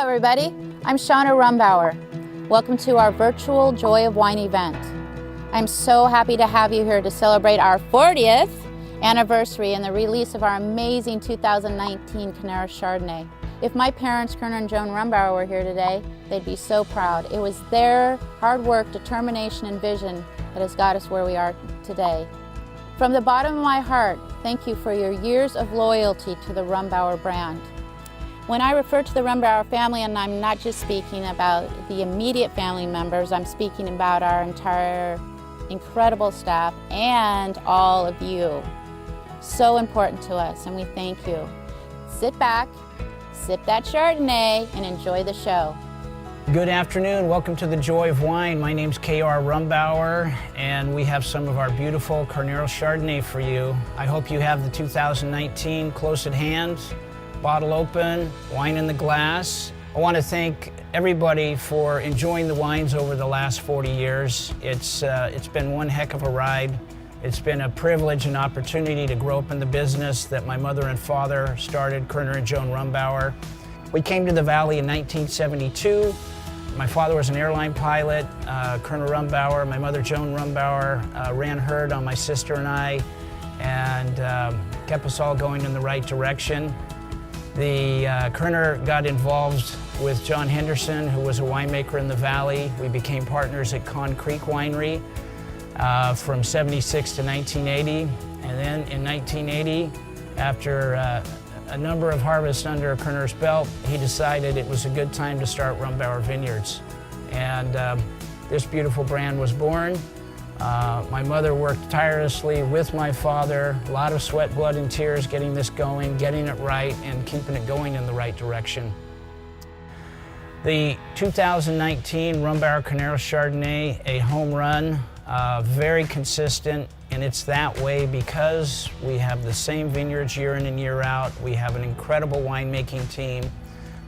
everybody. I'm Shauna Rumbauer. Welcome to our virtual Joy of Wine event. I'm so happy to have you here to celebrate our 40th anniversary and the release of our amazing 2019 Carneros Chardonnay. If my parents, Kerner and Joan Rumbauer, were here today, they'd be so proud. It was their hard work, determination, and vision that has got us where we are today. From the bottom of my heart, thank you for your years of loyalty to the Rumbauer brand. When I refer to the Rumbauer family, and I'm not just speaking about the immediate family members, I'm speaking about our entire incredible staff and all of you. So important to us, and we thank you. Sit back, sip that Chardonnay, and enjoy the show. Good afternoon. Welcome to the Joy of Wine. My name's K.R. Rumbauer, and we have some of our beautiful Carneros Chardonnay for you. I hope you have the 2019 close at hand. Bottle open, wine in the glass. I want to thank everybody for enjoying the wines over the last 40 years. It's been one heck of a ride. It's been a privilege and opportunity to grow up in the business that my mother and father started, Kerner and Joan Rumbauer. We came to the Valley in 1972. My father was an airline pilot, Kerner Rumbauer. My mother, Joan Rumbauer, ran herd on my sister and I, and kept us all going in the right direction. The Kerner got involved with John Henderson, who was a winemaker in the Valley. We became partners at Con Creek Winery from 76 to 1980. And then in 1980, after a number of harvests under Kerner's belt, he decided it was a good time to start Rumbauer Vineyards. And this beautiful brand was born. My mother worked tirelessly with my father, a lot of sweat, blood, and tears getting this going, getting it right, and keeping it going in the right direction. The 2019 Rumbauer Carneros Chardonnay, a home run, very consistent, and it's that way because we have the same vineyards year in and year out. We have an incredible winemaking team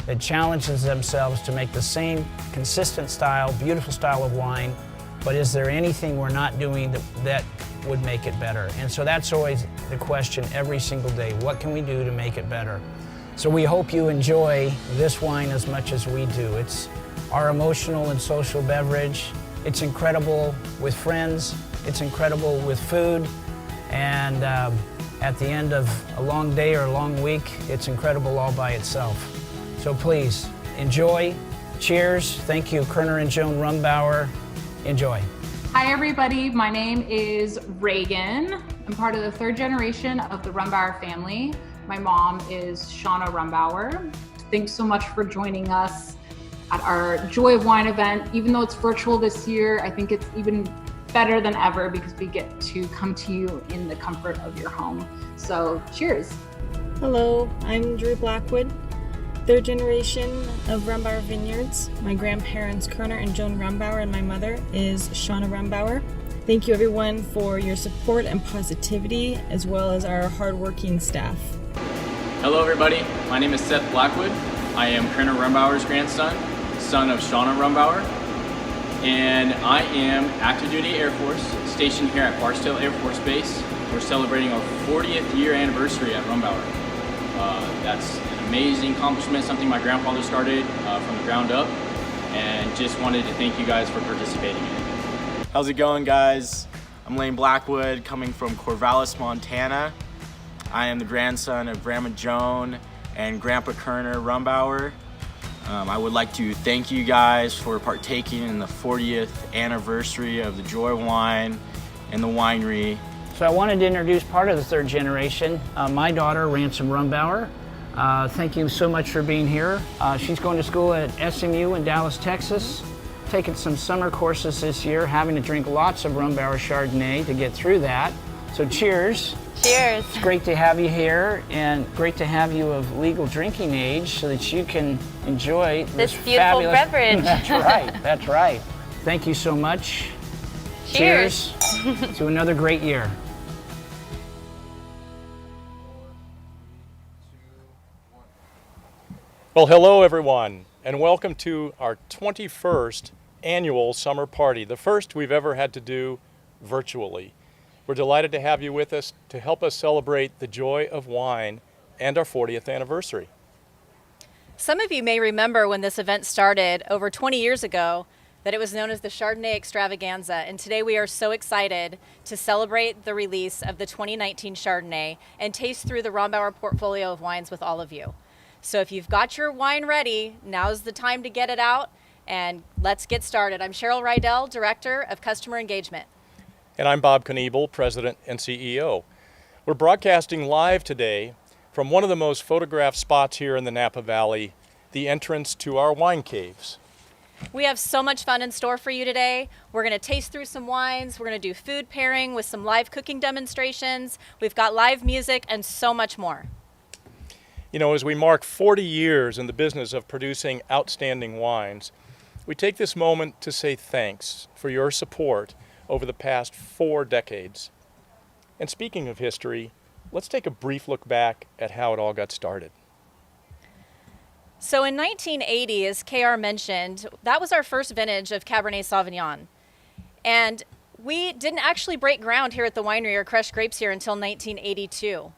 that challenges themselves to make the same consistent style, beautiful style of wine. But is there anything we're not doing that would make it better? And so that's always the question every single day. What can we do to make it better? So we hope you enjoy this wine as much as we do. It's our emotional and social beverage. It's incredible with friends. It's incredible with food. And at the end of a long day or a long week, it's incredible all by itself. So please, enjoy. Cheers. Thank you, Kerner and Joan Rumbauer. Enjoy. Hi everybody, my name is Reagan. I'm part of the third generation of the Rumbauer family. My mom is Shauna Rumbauer. Thanks so much for joining us at our Joy of Wine event. Even though it's virtual this year, I think it's even better than ever because we get to come to you in the comfort of your home. So cheers. Hello, I'm Drew Blackwood. Third generation of Rumbauer Vineyards. My grandparents, Kerner and Joan Rumbauer, and my mother is Shauna Rumbauer. Thank you everyone for your support and positivity, as well as our hardworking staff. Hello everybody, my name is Seth Blackwood. I am Kerner Rumbauer's grandson, son of Shauna Rumbauer, and I am active duty Air Force, stationed here at Barstow Air Force Base. We're celebrating our 40th year anniversary at Rumbauer. That's an amazing accomplishment, something my grandfather started from the ground up, and just wanted to thank you guys for participating in it. How's it going, guys? I'm Lane Blackwood, coming from Corvallis, Montana. I am the grandson of Grandma Joan and Grandpa Kerner Rumbauer. I would like to thank you guys for partaking in the 40th anniversary of the Joy Wine and the winery. So I wanted to introduce part of the third generation. My daughter, Ransom Rumbauer. Thank you so much for being here. She's going to school at SMU in Dallas, Texas, taking some summer courses this year, having to drink lots of Rumbauer Chardonnay to get through that. So cheers. Cheers. It's great to have you here, and great to have you of legal drinking age so that you can enjoy This beautiful fabulous beverage. That's right, that's right. Thank you so much. Cheers. Cheers to another great year. Well, hello everyone, and welcome to our 21st annual summer party, the first we've ever had to do virtually. We're delighted to have you with us to help us celebrate the joy of wine and our 40th anniversary. Some of you may remember when this event started over 20 years ago that it was known as the Chardonnay Extravaganza, and today we are so excited to celebrate the release of the 2019 Chardonnay and taste through the Rombauer portfolio of wines with all of you. So if you've got your wine ready, now's the time to get it out, and let's get started. I'm Cheryl Rydell, Director of Customer Engagement. And I'm Bob Kniebel, President and CEO. We're broadcasting live today from one of the most photographed spots here in the Napa Valley, the entrance to our wine caves. We have so much fun in store for you today. We're going to taste through some wines. We're going to do food pairing with some live cooking demonstrations. We've got live music and so much more. You know, as we mark 40 years in the business of producing outstanding wines, we take this moment to say thanks for your support over the past 4 decades. And speaking of history, let's take a brief look back at how it all got started. So in 1980, as KR mentioned, that was our first vintage of Cabernet Sauvignon. And we didn't actually break ground here at the winery or crush grapes here until 1982.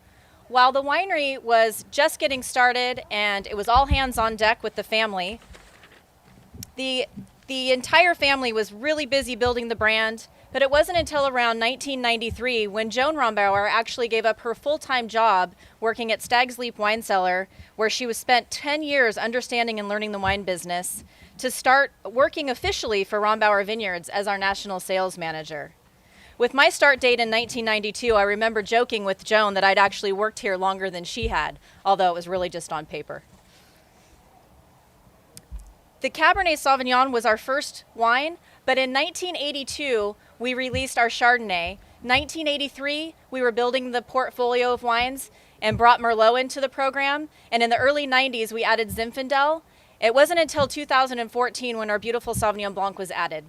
While the winery was just getting started and it was all hands on deck with the family, the entire family was really busy building the brand. But it wasn't until around 1993 when Joan Rombauer actually gave up her full-time job working at Stag's Leap Wine Cellar, where she was spent 10 years understanding and learning the wine business, to start working officially for Rombauer Vineyards as our national sales manager. With my start date in 1992, I remember joking with Joan that I'd actually worked here longer than she had, although it was really just on paper. The Cabernet Sauvignon was our first wine, but in 1982, we released our Chardonnay. 1983, we were building the portfolio of wines and brought Merlot into the program. And in the early 90s, we added Zinfandel. It wasn't until 2014 when our beautiful Sauvignon Blanc was added.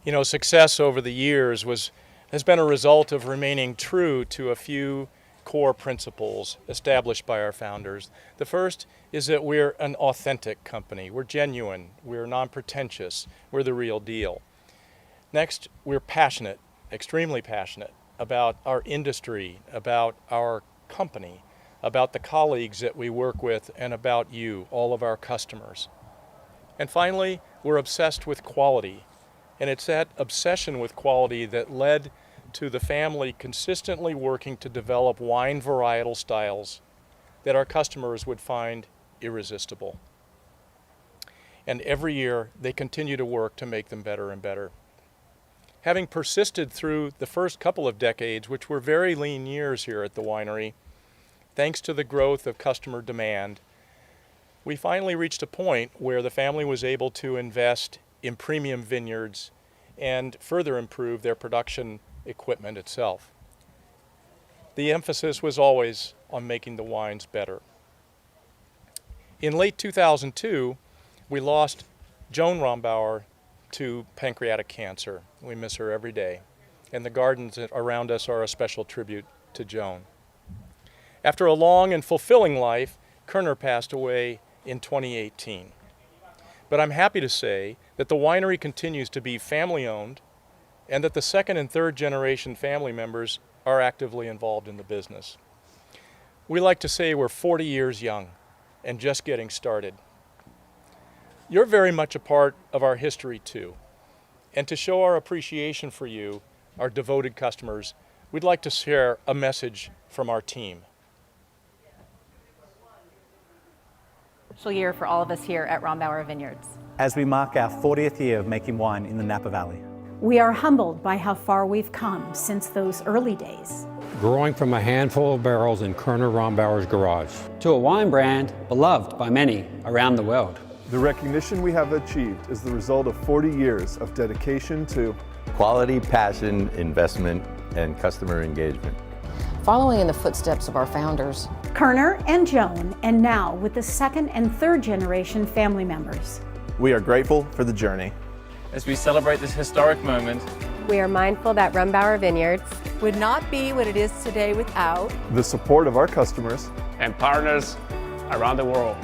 You know, success over the years has been a result of remaining true to a few core principles established by our founders. The first is that we're an authentic company. We're genuine, we're non-pretentious, we're the real deal. Next, we're passionate, extremely passionate about our industry, about our company, about the colleagues that we work with, and about you, all of our customers. And finally, we're obsessed with quality. And it's that obsession with quality that led to the family consistently working to develop wine varietal styles that our customers would find irresistible. And every year, they continue to work to make them better and better. Having persisted through the first couple of decades, which were very lean years here at the winery, thanks to the growth of customer demand, we finally reached a point where the family was able to invest in premium vineyards and further improve their production equipment itself. The emphasis was always on making the wines better. In late 2002, we lost Joan Rombauer to pancreatic cancer. We miss her every day, and the gardens around us are a special tribute to Joan. After a long and fulfilling life, Kerner passed away in 2018. But I'm happy to say that the winery continues to be family-owned and that the second and third generation family members are actively involved in the business. We like to say we're 40 years young and just getting started. You're very much a part of our history too. And to show our appreciation for you, our devoted customers, we'd like to share a message from our team. Special year for all of us here at Rombauer Vineyards. As we mark our 40th year of making wine in the Napa Valley. We are humbled by how far we've come since those early days. Growing from a handful of barrels in Kerner Rombauer's garage to a wine brand beloved by many around the world. The recognition we have achieved is the result of 40 years of dedication to quality, passion, investment, and customer engagement. Following in the footsteps of our founders, Kerner and Joan, and now with the second and third generation family members. We are grateful for the journey. As we celebrate this historic moment, we are mindful that Rombauer Vineyards would not be what it is today without the support of our customers and partners around the world.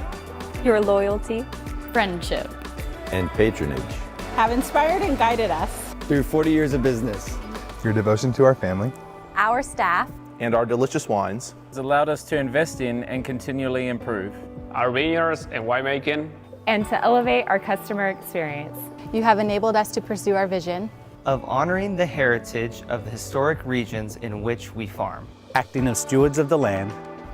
Your loyalty, friendship, and patronage have inspired and guided us through 40 years of business. Your devotion to our family, our staff, and our delicious wines has allowed us to invest in and continually improve our vineyards and winemaking, and to elevate our customer experience. You have enabled us to pursue our vision of honoring the heritage of the historic regions in which we farm, acting as stewards of the land,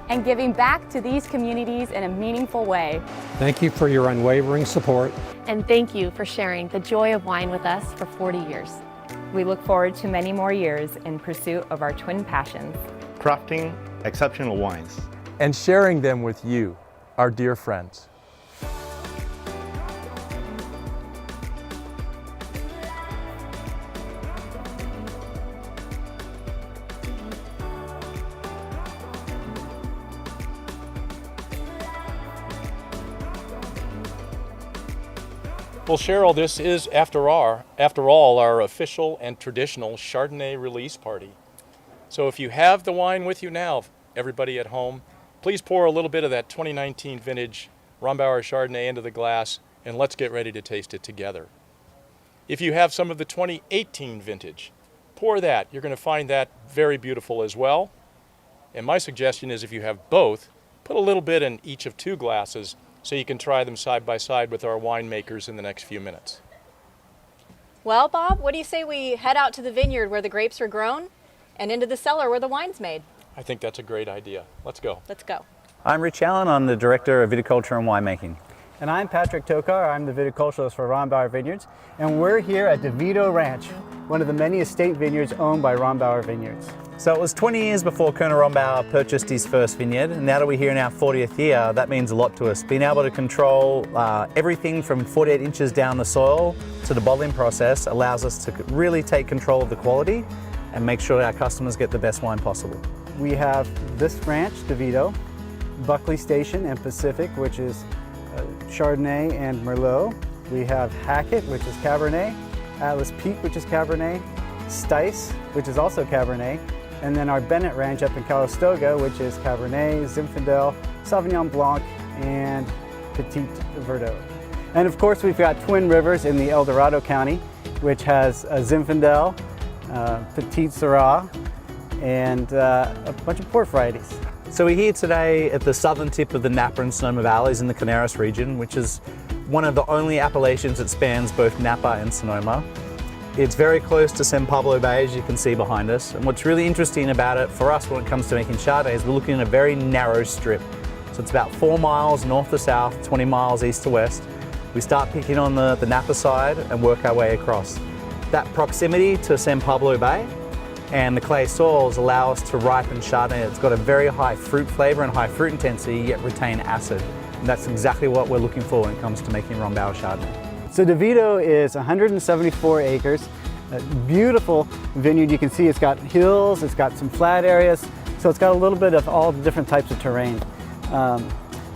and giving back to these communities in a meaningful way. Thank you for your unwavering support. And thank you for sharing the joy of wine with us for 40 years. We look forward to many more years in pursuit of our twin passions. Crafting exceptional wines. And sharing them with you, our dear friends. Well, Cheryl, this is, after all, our official and traditional Chardonnay release party. So if you have the wine with you now, everybody at home, please pour a little bit of that 2019 vintage Rombauer Chardonnay into the glass, and let's get ready to taste it together. If you have some of the 2018 vintage, pour that. You're going to find that very beautiful as well. And my suggestion is if you have both, put a little bit in each of 2 glasses so you can try them side by side with our winemakers in the next few minutes. Well, Bob, what do you say we head out to the vineyard where the grapes are grown and into the cellar where the wine's made? I think that's a great idea. Let's go. Let's go. I'm Rich Allen, I'm the Director of Viticulture and Winemaking. And I'm Patrick Tokar, I'm the viticulturalist for Rombauer Vineyards, and we're here at DeVito Ranch, one of the many estate vineyards owned by Rombauer Vineyards. So it was 20 years before Kerner Rombauer purchased his first vineyard, and now that we're here in our 40th year, that means a lot to us. Being able to control everything from 48 inches down the soil to the bottling process allows us to really take control of the quality and make sure our customers get the best wine possible. We have this ranch, DeVito, Buckley Station and Pacific, which is Chardonnay and Merlot. We have Hackett, which is Cabernet, Atlas Peak, which is Cabernet, Stice, which is also Cabernet, and then our Bennett Ranch up in Calistoga, which is Cabernet, Zinfandel, Sauvignon Blanc, and Petit Verdot. And of course, we've got Twin Rivers in the El Dorado County, which has Zinfandel, Petit Syrah, and a bunch of port varieties. So we're here today at the southern tip of the Napa and Sonoma Valleys in the Carneros region, which is one of the only appellations that spans both Napa and Sonoma. It's very close to San Pablo Bay, as you can see behind us. And what's really interesting about it for us when it comes to making Chardonnay is we're looking at a very narrow strip. So it's about 4 miles north to south, 20 miles east to west. We start picking on the Napa side and work our way across. That proximity to San Pablo Bay and the clay soils allow us to ripen Chardonnay. It's got a very high fruit flavor and high fruit intensity, yet retain acid. And that's exactly what we're looking for when it comes to making Rombauer Chardonnay. So DeVito is 174 acres, a beautiful vineyard. You can see it's got hills, it's got some flat areas, so it's got a little bit of all the different types of terrain.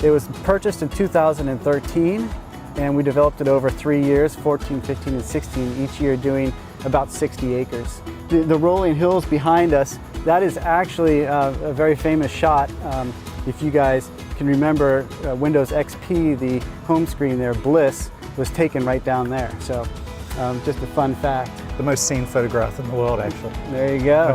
It was purchased in 2013, and we developed it over 3 years, 14, 15, and 16, each year doing about 60 acres. The rolling hills behind us, that is actually a very famous shot. If you guys can remember Windows XP, the home screen there, Bliss, was taken right down there. So just a fun fact. The most seen photograph in the world, actually. There you go.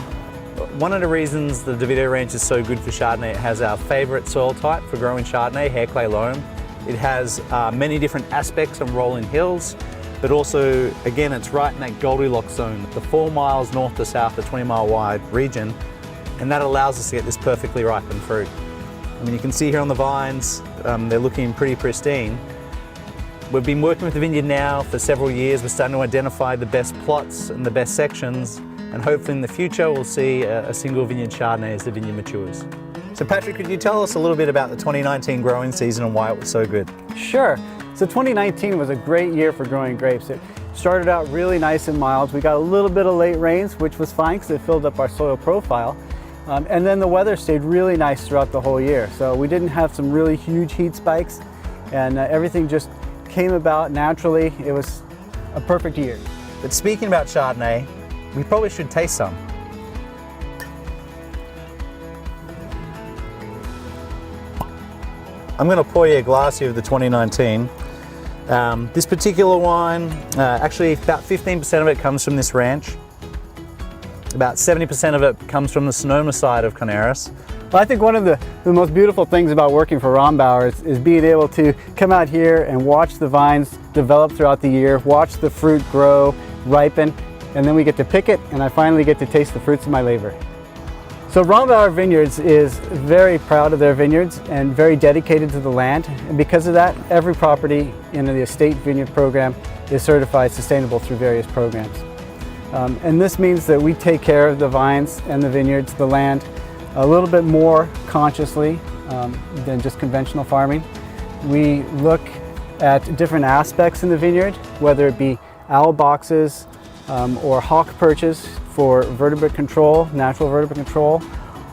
One of the reasons the DeVito Ranch is so good for Chardonnay, it has our favorite soil type for growing Chardonnay, hair clay loam. It has many different aspects on rolling hills, but also, again, it's right in that Goldilocks zone, the 4 miles north to south, the 20-mile wide region, and that allows us to get this perfectly ripened fruit. I mean, you can see here on the vines, they're looking pretty pristine. We've been working with the vineyard now for several years. We're starting to identify the best plots and the best sections, and hopefully in the future we'll see a single vineyard Chardonnay as the vineyard matures. So Patrick, could you tell us a little bit about the 2019 growing season and why it was so good? Sure. So 2019 was a great year for growing grapes. It started out really nice and mild. We got a little bit of late rains, which was fine because it filled up our soil profile. And then the weather stayed really nice throughout the whole year. So we didn't have some really huge heat spikes, and everything just came about naturally. It was a perfect year. But speaking about Chardonnay, we probably should taste some. I'm going to pour you a glass here of the 2019. This particular wine, actually about 15% of it comes from this ranch. About 70% of it comes from the Sonoma side of Carneros. Well, I think one of the most beautiful things about working for Rombauer is being able to come out here and watch the vines develop throughout the year, watch the fruit grow, ripen, and then we get to pick it, and I finally get to taste the fruits of my labor. So Rombauer Vineyards is very proud of their vineyards and very dedicated to the land, and because of that, every property in the estate vineyard program is certified sustainable through various programs. And this means that we take care of the vines and the vineyards, the land, a little bit more consciously than just conventional farming. We look at different aspects in the vineyard, whether it be owl boxes or hawk perches for vertebrate control, natural vertebrate control,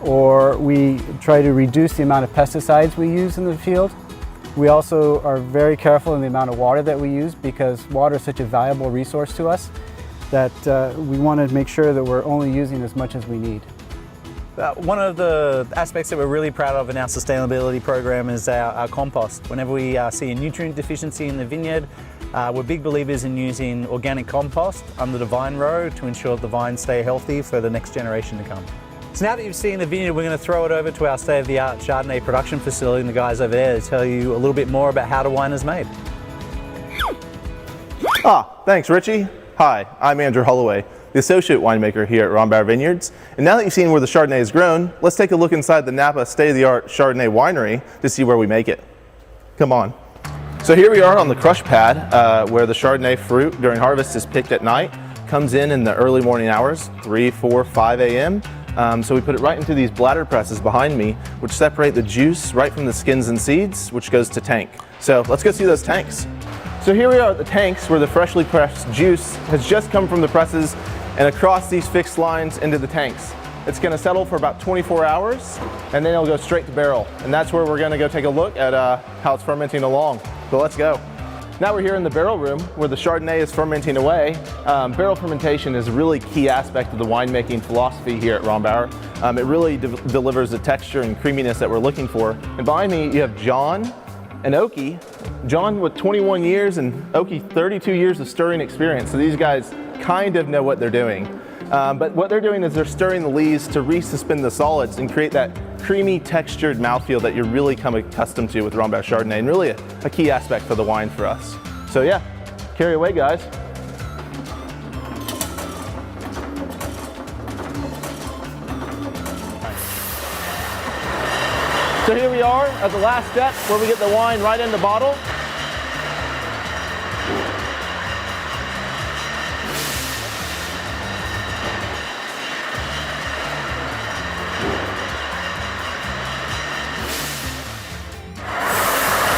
or we try to reduce the amount of pesticides we use in the field. We also are very careful in the amount of water that we use because water is such a valuable resource to us that we want to make sure that we're only using as much as we need. One of the aspects that we're really proud of in our sustainability program is our compost. Whenever we see a nutrient deficiency in the vineyard, we're big believers in using organic compost under the vine row to ensure that the vines stay healthy for the next generation to come. So now that you've seen the vineyard, we're going to throw it over to our state-of-the-art Chardonnay production facility and the guys over there to tell you a little bit more about how the wine is made. Thanks, Richie. Hi, I'm Andrew Holloway, the associate winemaker here at Rombauer Vineyards. And now that you've seen where the Chardonnay is grown, let's take a look inside the Napa state-of-the-art Chardonnay winery to see where we make it. Come on. So here we are on the crush pad where the Chardonnay fruit during harvest is picked at night, comes in the early morning hours, 3, 4, 5 a.m. So we put it right into these bladder presses behind me, which separate the juice right from the skins and seeds, which goes to tank. So let's go see those tanks. So here we are at the tanks where the freshly pressed juice has just come from the presses and across these fixed lines into the tanks. It's going to settle for about 24 hours and then it'll go straight to barrel. And that's where we're going to go take a look at how it's fermenting along. So let's go. Now we're here in the barrel room where the Chardonnay is fermenting away. Barrel fermentation is a really key aspect of the winemaking philosophy here at Rombauer. It really delivers the texture and creaminess that we're looking for. And behind me you have John and Oki. John with 21 years and Oki 32 years of stirring experience. So these guys kind of know what they're doing. But what they're doing is they're stirring the lees to resuspend the solids and create that creamy textured mouthfeel that you're really come accustomed to with Rombauer Chardonnay, and really a key aspect for the wine for us. So yeah, carry away guys. So here we are at the last step where we get the wine right in the bottle.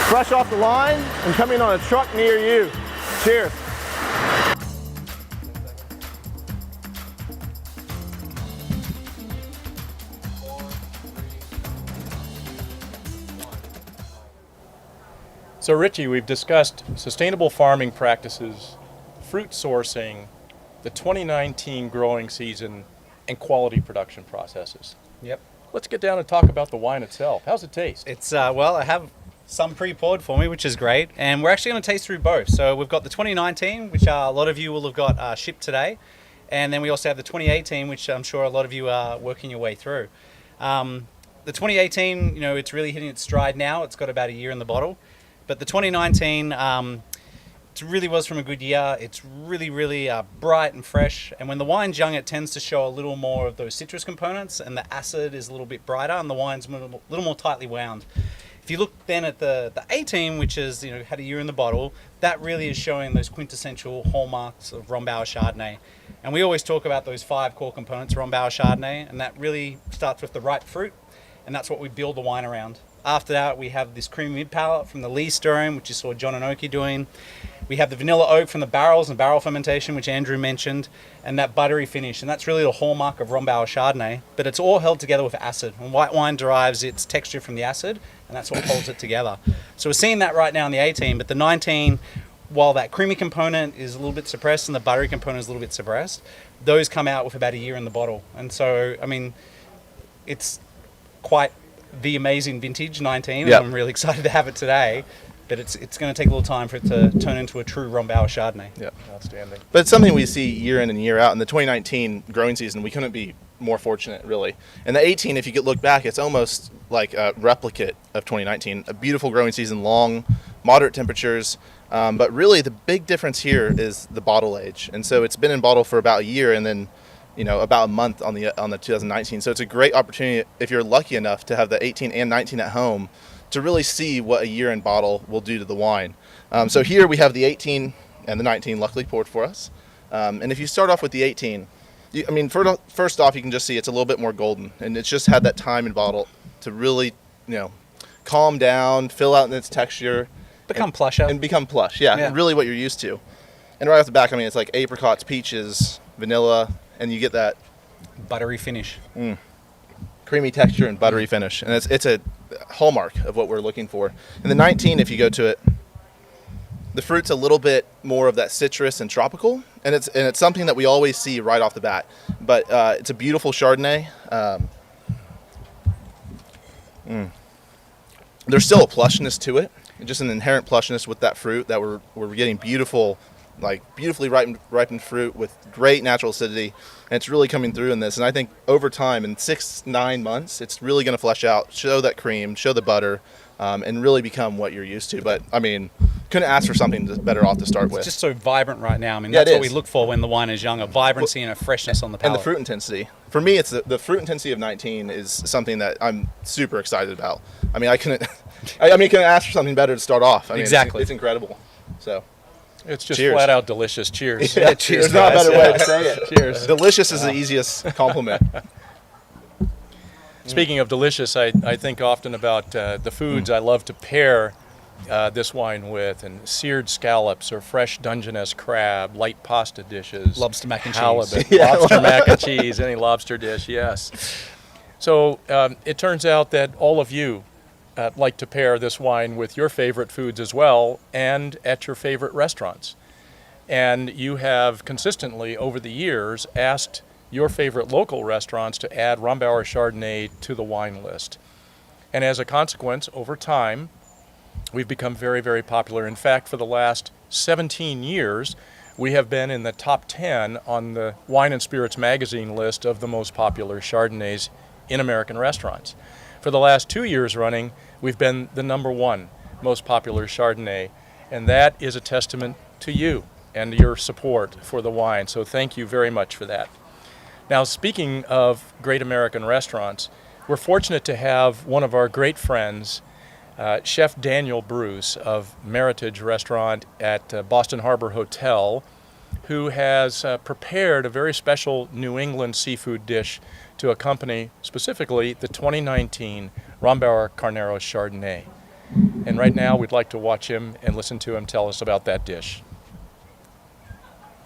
Fresh off the line and coming on a truck near you. Cheers. So Richie, we've discussed sustainable farming practices, fruit sourcing, the 2019 growing season, and quality production processes. Yep. Let's get down and talk about the wine itself. How's it taste? It's, well, I have some pre-poured for me, which is great. And we're actually going to taste through both. So we've got the 2019, which a lot of you will have got shipped today. And then we also have the 2018, which I'm sure a lot of you are working your way through. The 2018, you know, it's really hitting its stride now. It's got about a year in the bottle. But the 2019, it really was from a good year. It's really, really bright and fresh. And when the wine's young, it tends to show a little more of those citrus components, and the acid is a little bit brighter, and the wine's a little more tightly wound. If you look then at the 18, which is, you know, had a year in the bottle, that really is showing those quintessential hallmarks of Rombauer Chardonnay. And we always talk about those 5 core components of Rombauer Chardonnay, and that really starts with the ripe fruit, and that's what we build the wine around. After that, we have this creamy mid palate from the lee stirring, which you saw John and Oki doing. We have the vanilla oak from the barrels and barrel fermentation, which Andrew mentioned, and that buttery finish. And that's really the hallmark of Rombauer Chardonnay, but it's all held together with acid. And white wine derives its texture from the acid, and that's what holds it together. So we're seeing that right now in the 18, but the 19, while that creamy component is a little bit suppressed and the buttery component is a little bit suppressed, those come out with about a year in the bottle. And so, I mean, it's quite the amazing vintage 19. Yep. I'm really excited to have it today, but it's going to take a little time for it to turn into a true Rombauer Chardonnay. Yeah, outstanding. But it's something we see year in and year out. In the 2019 growing season, we couldn't be more fortunate, really. And the 18, if you could look back, it's almost like a replicate of 2019. A beautiful growing season, long, moderate temperatures. But really, the big difference here is the bottle age. And so it's been in bottle for about a year, and then about a month on the 2019. So it's a great opportunity if you're lucky enough to have the 18 and 19 at home to really see what a year in bottle will do to the wine. So here we have the 18 and the 19 luckily poured for us. And if you start off with the 18, first off, you can just see it's a little bit more golden, and it's just had that time in bottle to really, calm down, fill out in its texture. Become plush out. And become plush, yeah, really what you're used to. And right off the back, it's like apricots, peaches, vanilla, and you get that buttery finish. Creamy texture and buttery finish. And it's a hallmark of what we're looking for. And the 19, if you go to it, the fruit's a little bit more of that citrus and tropical, and it's something that we always see right off the bat. But it's a beautiful Chardonnay. There's still a plushness to it, just an inherent plushness with that fruit that we're getting beautiful, beautifully ripened fruit with great natural acidity, and it's really coming through in this. And I think over time, in 6-9 months, it's really going to flesh out, show that cream, show the butter, and really become what you're used to. But couldn't ask for something better off to start with. It's just so vibrant right now. That's what we look for when the wine is young, a vibrancy and a freshness on the palate. And the fruit intensity. For me, it's the fruit intensity of 19 is something that I'm super excited about. I couldn't ask for something better to start off. Exactly. It's incredible. So, it's just cheers. flat out delicious. Cheers. Yeah, cheers. There's not a better way to say it. Cheers. Delicious is the easiest compliment. Speaking of delicious, I think often about the foods I love to pair this wine with, and seared scallops or fresh Dungeness crab, light pasta dishes, lobster mac and halibut, cheese, lobster mac and cheese, any lobster dish, yes. So it turns out that all of you like to pair this wine with your favorite foods as well, and at your favorite restaurants. And you have consistently over the years asked your favorite local restaurants to add Rombauer Chardonnay to the wine list. And as a consequence, over time, we've become very, very popular. In fact, for the last 17 years, we have been in the top 10 on the Wine and Spirits magazine list of the most popular Chardonnays in American restaurants. For the last 2 years running, we've been the #1 most popular Chardonnay, and that is a testament to you and your support for the wine. So thank you very much for that. Now, speaking of great American restaurants, we're fortunate to have one of our great friends, Chef Daniel Bruce of Meritage Restaurant at Boston Harbor Hotel, who has prepared a very special New England seafood dish to accompany specifically the 2019 Rombauer Carneros Chardonnay. And right now we'd like to watch him and listen to him tell us about that dish.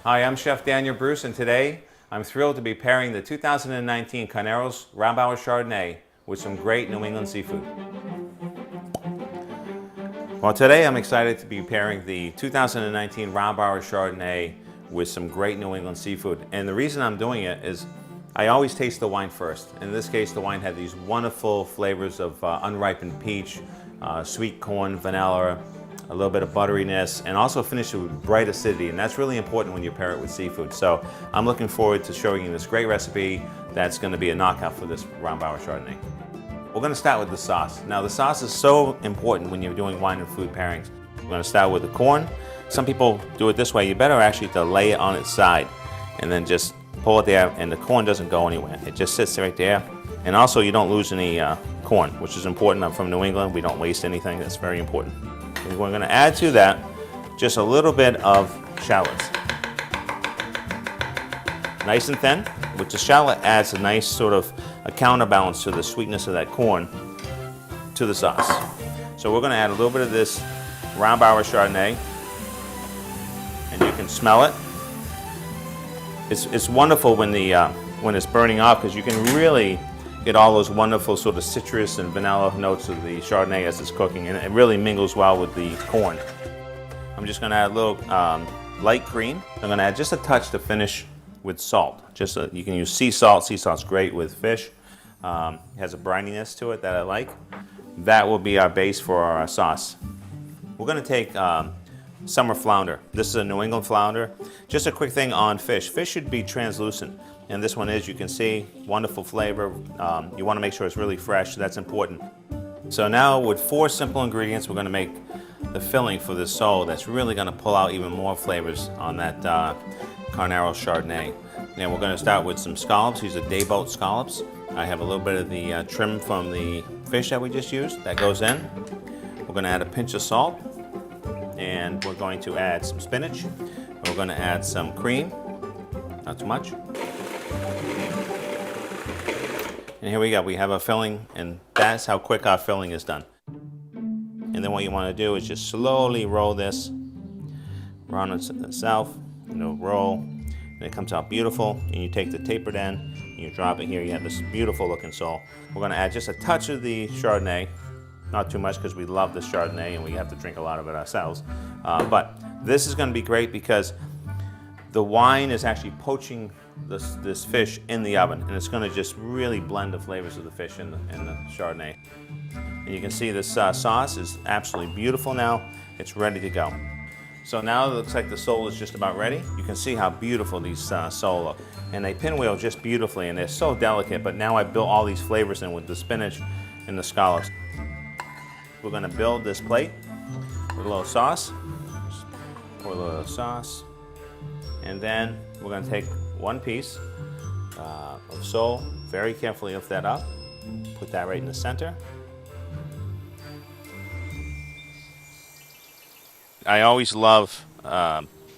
Hi, I'm Chef Daniel Bruce, and today I'm thrilled to be pairing the 2019 Carneros Rombauer Chardonnay with some great New England seafood. Well, today I'm excited to be pairing the 2019 Rombauer Chardonnay with some great New England seafood. And the reason I'm doing it is I always taste the wine first. In this case, the wine had these wonderful flavors of unripened peach, sweet corn, vanilla, a little bit of butteriness, and also finish it with bright acidity. And that's really important when you pair it with seafood. So I'm looking forward to showing you this great recipe that's going to be a knockout for this Rombauer Chardonnay. We're going to start with the sauce. Now, the sauce is so important when you're doing wine and food pairings. We're going to start with the corn. Some people do it this way. You better actually to lay it on its side and then just pull it there, and the corn doesn't go anywhere. It just sits right there. And also, you don't lose any corn, which is important. I'm from New England. We don't waste anything. That's very important. And we're going to add to that just a little bit of shallots. Nice and thin, which the shallot adds a nice sort of a counterbalance to the sweetness of that corn to the sauce. So we're going to add a little bit of this Rombauer Chardonnay, and you can smell it. It's wonderful when it's burning off, because you can really get all those wonderful sort of citrus and vanilla notes of the Chardonnay as it's cooking, and it really mingles well with the corn. I'm just going to add a little light cream. I'm going to add just a touch to finish with salt. You can use sea salt. Sea salt's great with fish. It has a brininess to it that I like. That will be our base for our sauce. We're going to take summer flounder. This is a New England flounder. Just a quick thing on fish. Fish should be translucent. And this one is, you can see, wonderful flavor. You want to make sure it's really fresh, that's important. So now with 4 simple ingredients, we're going to make the filling for this sole that's really going to pull out even more flavors on that Carnaro Chardonnay. And we're going to start with some scallops. These are Dayboat scallops. I have a little bit of the trim from the fish that we just used. That goes in. We're going to add a pinch of salt. And we're going to add some spinach. We're going to add some cream. Not too much. And here we go. We have our filling, and that's how quick our filling is done. And then what you want to do is just slowly roll this around itself. Roll, and it comes out beautiful. And you take the tapered end, and you drop it here. You have this beautiful looking sole. We're going to add just a touch of the Chardonnay. Not too much, because we love the Chardonnay and we have to drink a lot of it ourselves. But this is going to be great because the wine is actually poaching this fish in the oven, and it's going to just really blend the flavors of the fish and the Chardonnay. And you can see this sauce is absolutely beautiful now. It's ready to go. So now it looks like the sole is just about ready. You can see how beautiful these sole look. And they pinwheel just beautifully, and they're so delicate, but now I built all these flavors in with the spinach and the scallops. We're going to build this plate with a little sauce. Pour a little sauce. And then we're going to take one piece of sole, very carefully lift that up, put that right in the center. I always love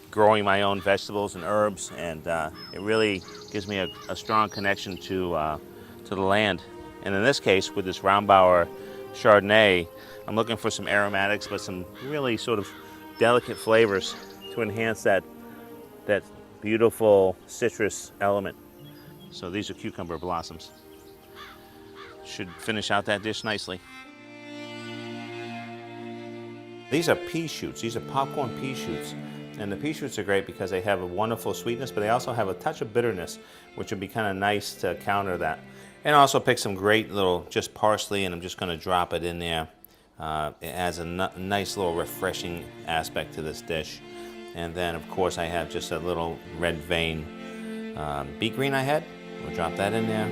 growing my own vegetables and herbs, and it really gives me a strong connection to the land. And in this case, with this Rombauer Chardonnay, I'm looking for some aromatics, but some really sort of delicate flavors to enhance that beautiful citrus element. So these are cucumber blossoms. Should finish out that dish nicely. These are pea shoots. These are popcorn pea shoots. And the pea shoots are great because they have a wonderful sweetness, but they also have a touch of bitterness, which would be kind of nice to counter that. And also pick some great little just parsley, and I'm just going to drop it in there. It adds a nice little refreshing aspect to this dish. And then, of course, I have just a little red vein beet green I had. We'll drop that in there.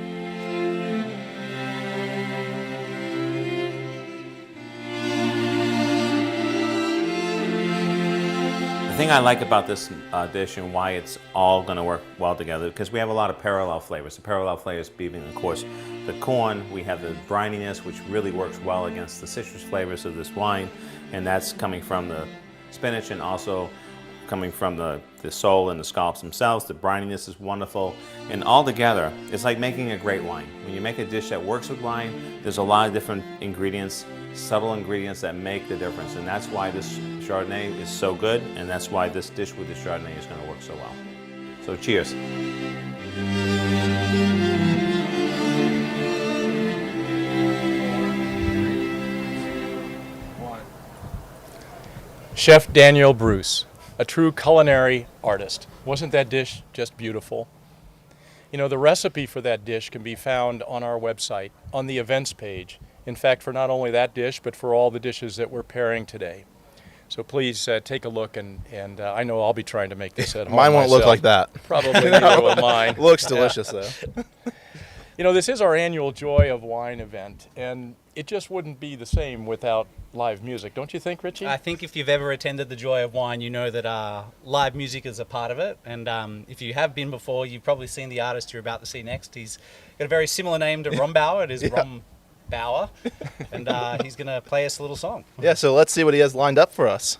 The thing I like about this dish and why it's all going to work well together, because we have a lot of parallel flavors. The parallel flavors being, of course, the corn. We have the brininess, which really works well against the citrus flavors of this wine, and that's coming from the spinach and also coming from the sole and the scallops themselves. The brininess is wonderful, and all together, it's like making a great wine. When you make a dish that works with wine, there's a lot of different ingredients, subtle ingredients that make the difference, and that's why this Chardonnay is so good, and that's why this dish with the Chardonnay is going to work so well. So cheers. Chef Daniel Bruce, a true culinary artist. Wasn't that dish just beautiful? You know, the recipe for that dish can be found on our website, on the events page. In fact, for not only that dish, but for all the dishes that we're pairing today. So please take a look, and I know I'll be trying to make this at home. Mine won't look like that. Probably neither will mine. Looks delicious, though. You know, this is our annual Joy of Wine event, and it just wouldn't be the same without live music. Don't you think, Richie? I think if you've ever attended the Joy of Wine, you know that live music is a part of it. And if you have been before, you've probably seen the artist you're about to see next. He's got a very similar name to Rombauer. It is Rombauer. And he's going to play us a little song. Yeah, so let's see what he has lined up for us.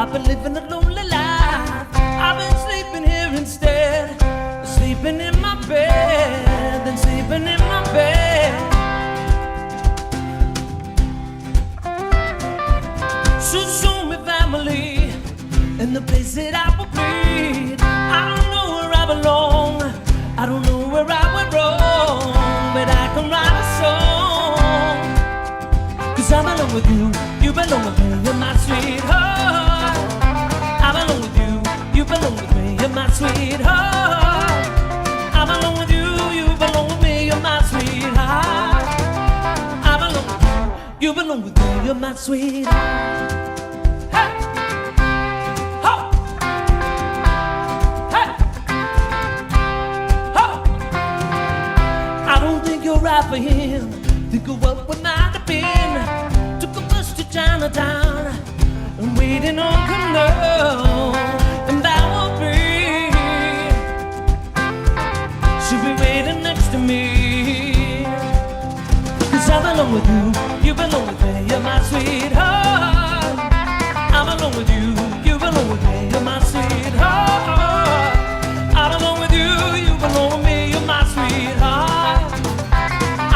I've been living a lonely life. I've been sleeping here instead, sleeping in my bed, then sleeping in my bed. So show me family and the place that I will be. I don't know where I belong, I don't know where I went wrong, but I can write a song. 'Cause I belong with you, you belong with me, you're my sweetheart. I belong with you, belong with me, you're my sweetheart. I belong with you, you belong with me, you're my sweetheart. I belong with you, you belong with me, you're my sweetheart. Hey! Ho! Hey! Ho! I don't think you're right for him. Think of what we might have been. Took a bus to Chinatown and waiting on come down, and that will be. She'll be waiting next to me. 'Cause I belong with you, you belong with me, you're my sweetheart. I belong with you, you belong with me, you're my sweetheart. I belong with you, you belong with me, you're my sweetheart.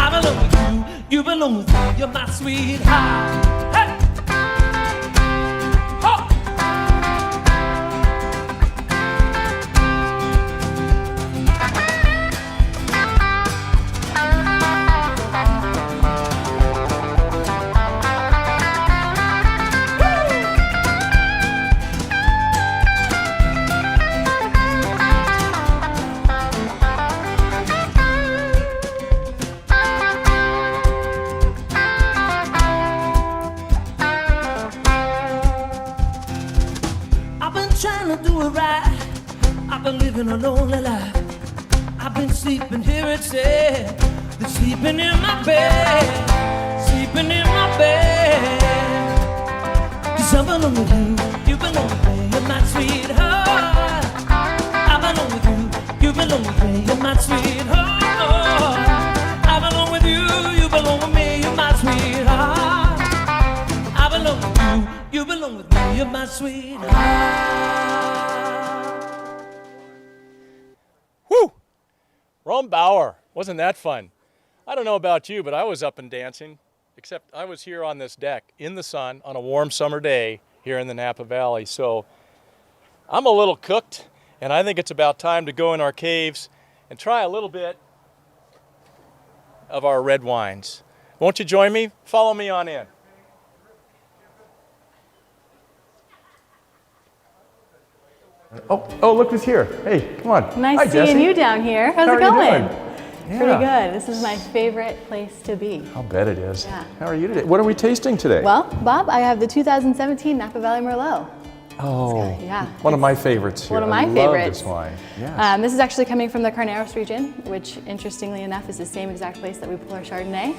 I belong with you, you belong with me, you're my sweetheart. Hey! Ho! I've been trying to do it right. I've been living a lonely life. I've been sleeping here instead. Been sleeping in my bed. Sleeping in my bed. 'Cause I belong with you, you belong with me, you're my sweetheart. I belong with you, you belong with me, you're my sweetheart. I belong with you, you belong with me, you're my sweetheart. I belong with you, you belong with me, you're my sweetheart. Whew! Rombauer, wasn't that fun? I don't know about you, but I was up and dancing, except I was here on this deck in the sun on a warm summer day here in the Napa Valley. So I'm a little cooked, and I think it's about time to go in our caves and try a little bit of our red wines. Won't you join me? Follow me on in. Oh, look who's here. Hey, come on. Nice Hi, seeing Jesse. you down here. How's How it are you going? doing? Pretty Yeah. good. This is my favorite place to be. I'll bet it is. Yeah. How are you today? What are we tasting today? Well, Bob, I have the 2017 Napa Valley Merlot. Oh, yeah. one of my favorites here. One of my I love favorites. this wine. Yes. This is actually coming from the Carneros region, which, interestingly enough, is the same exact place that we pull our Chardonnay.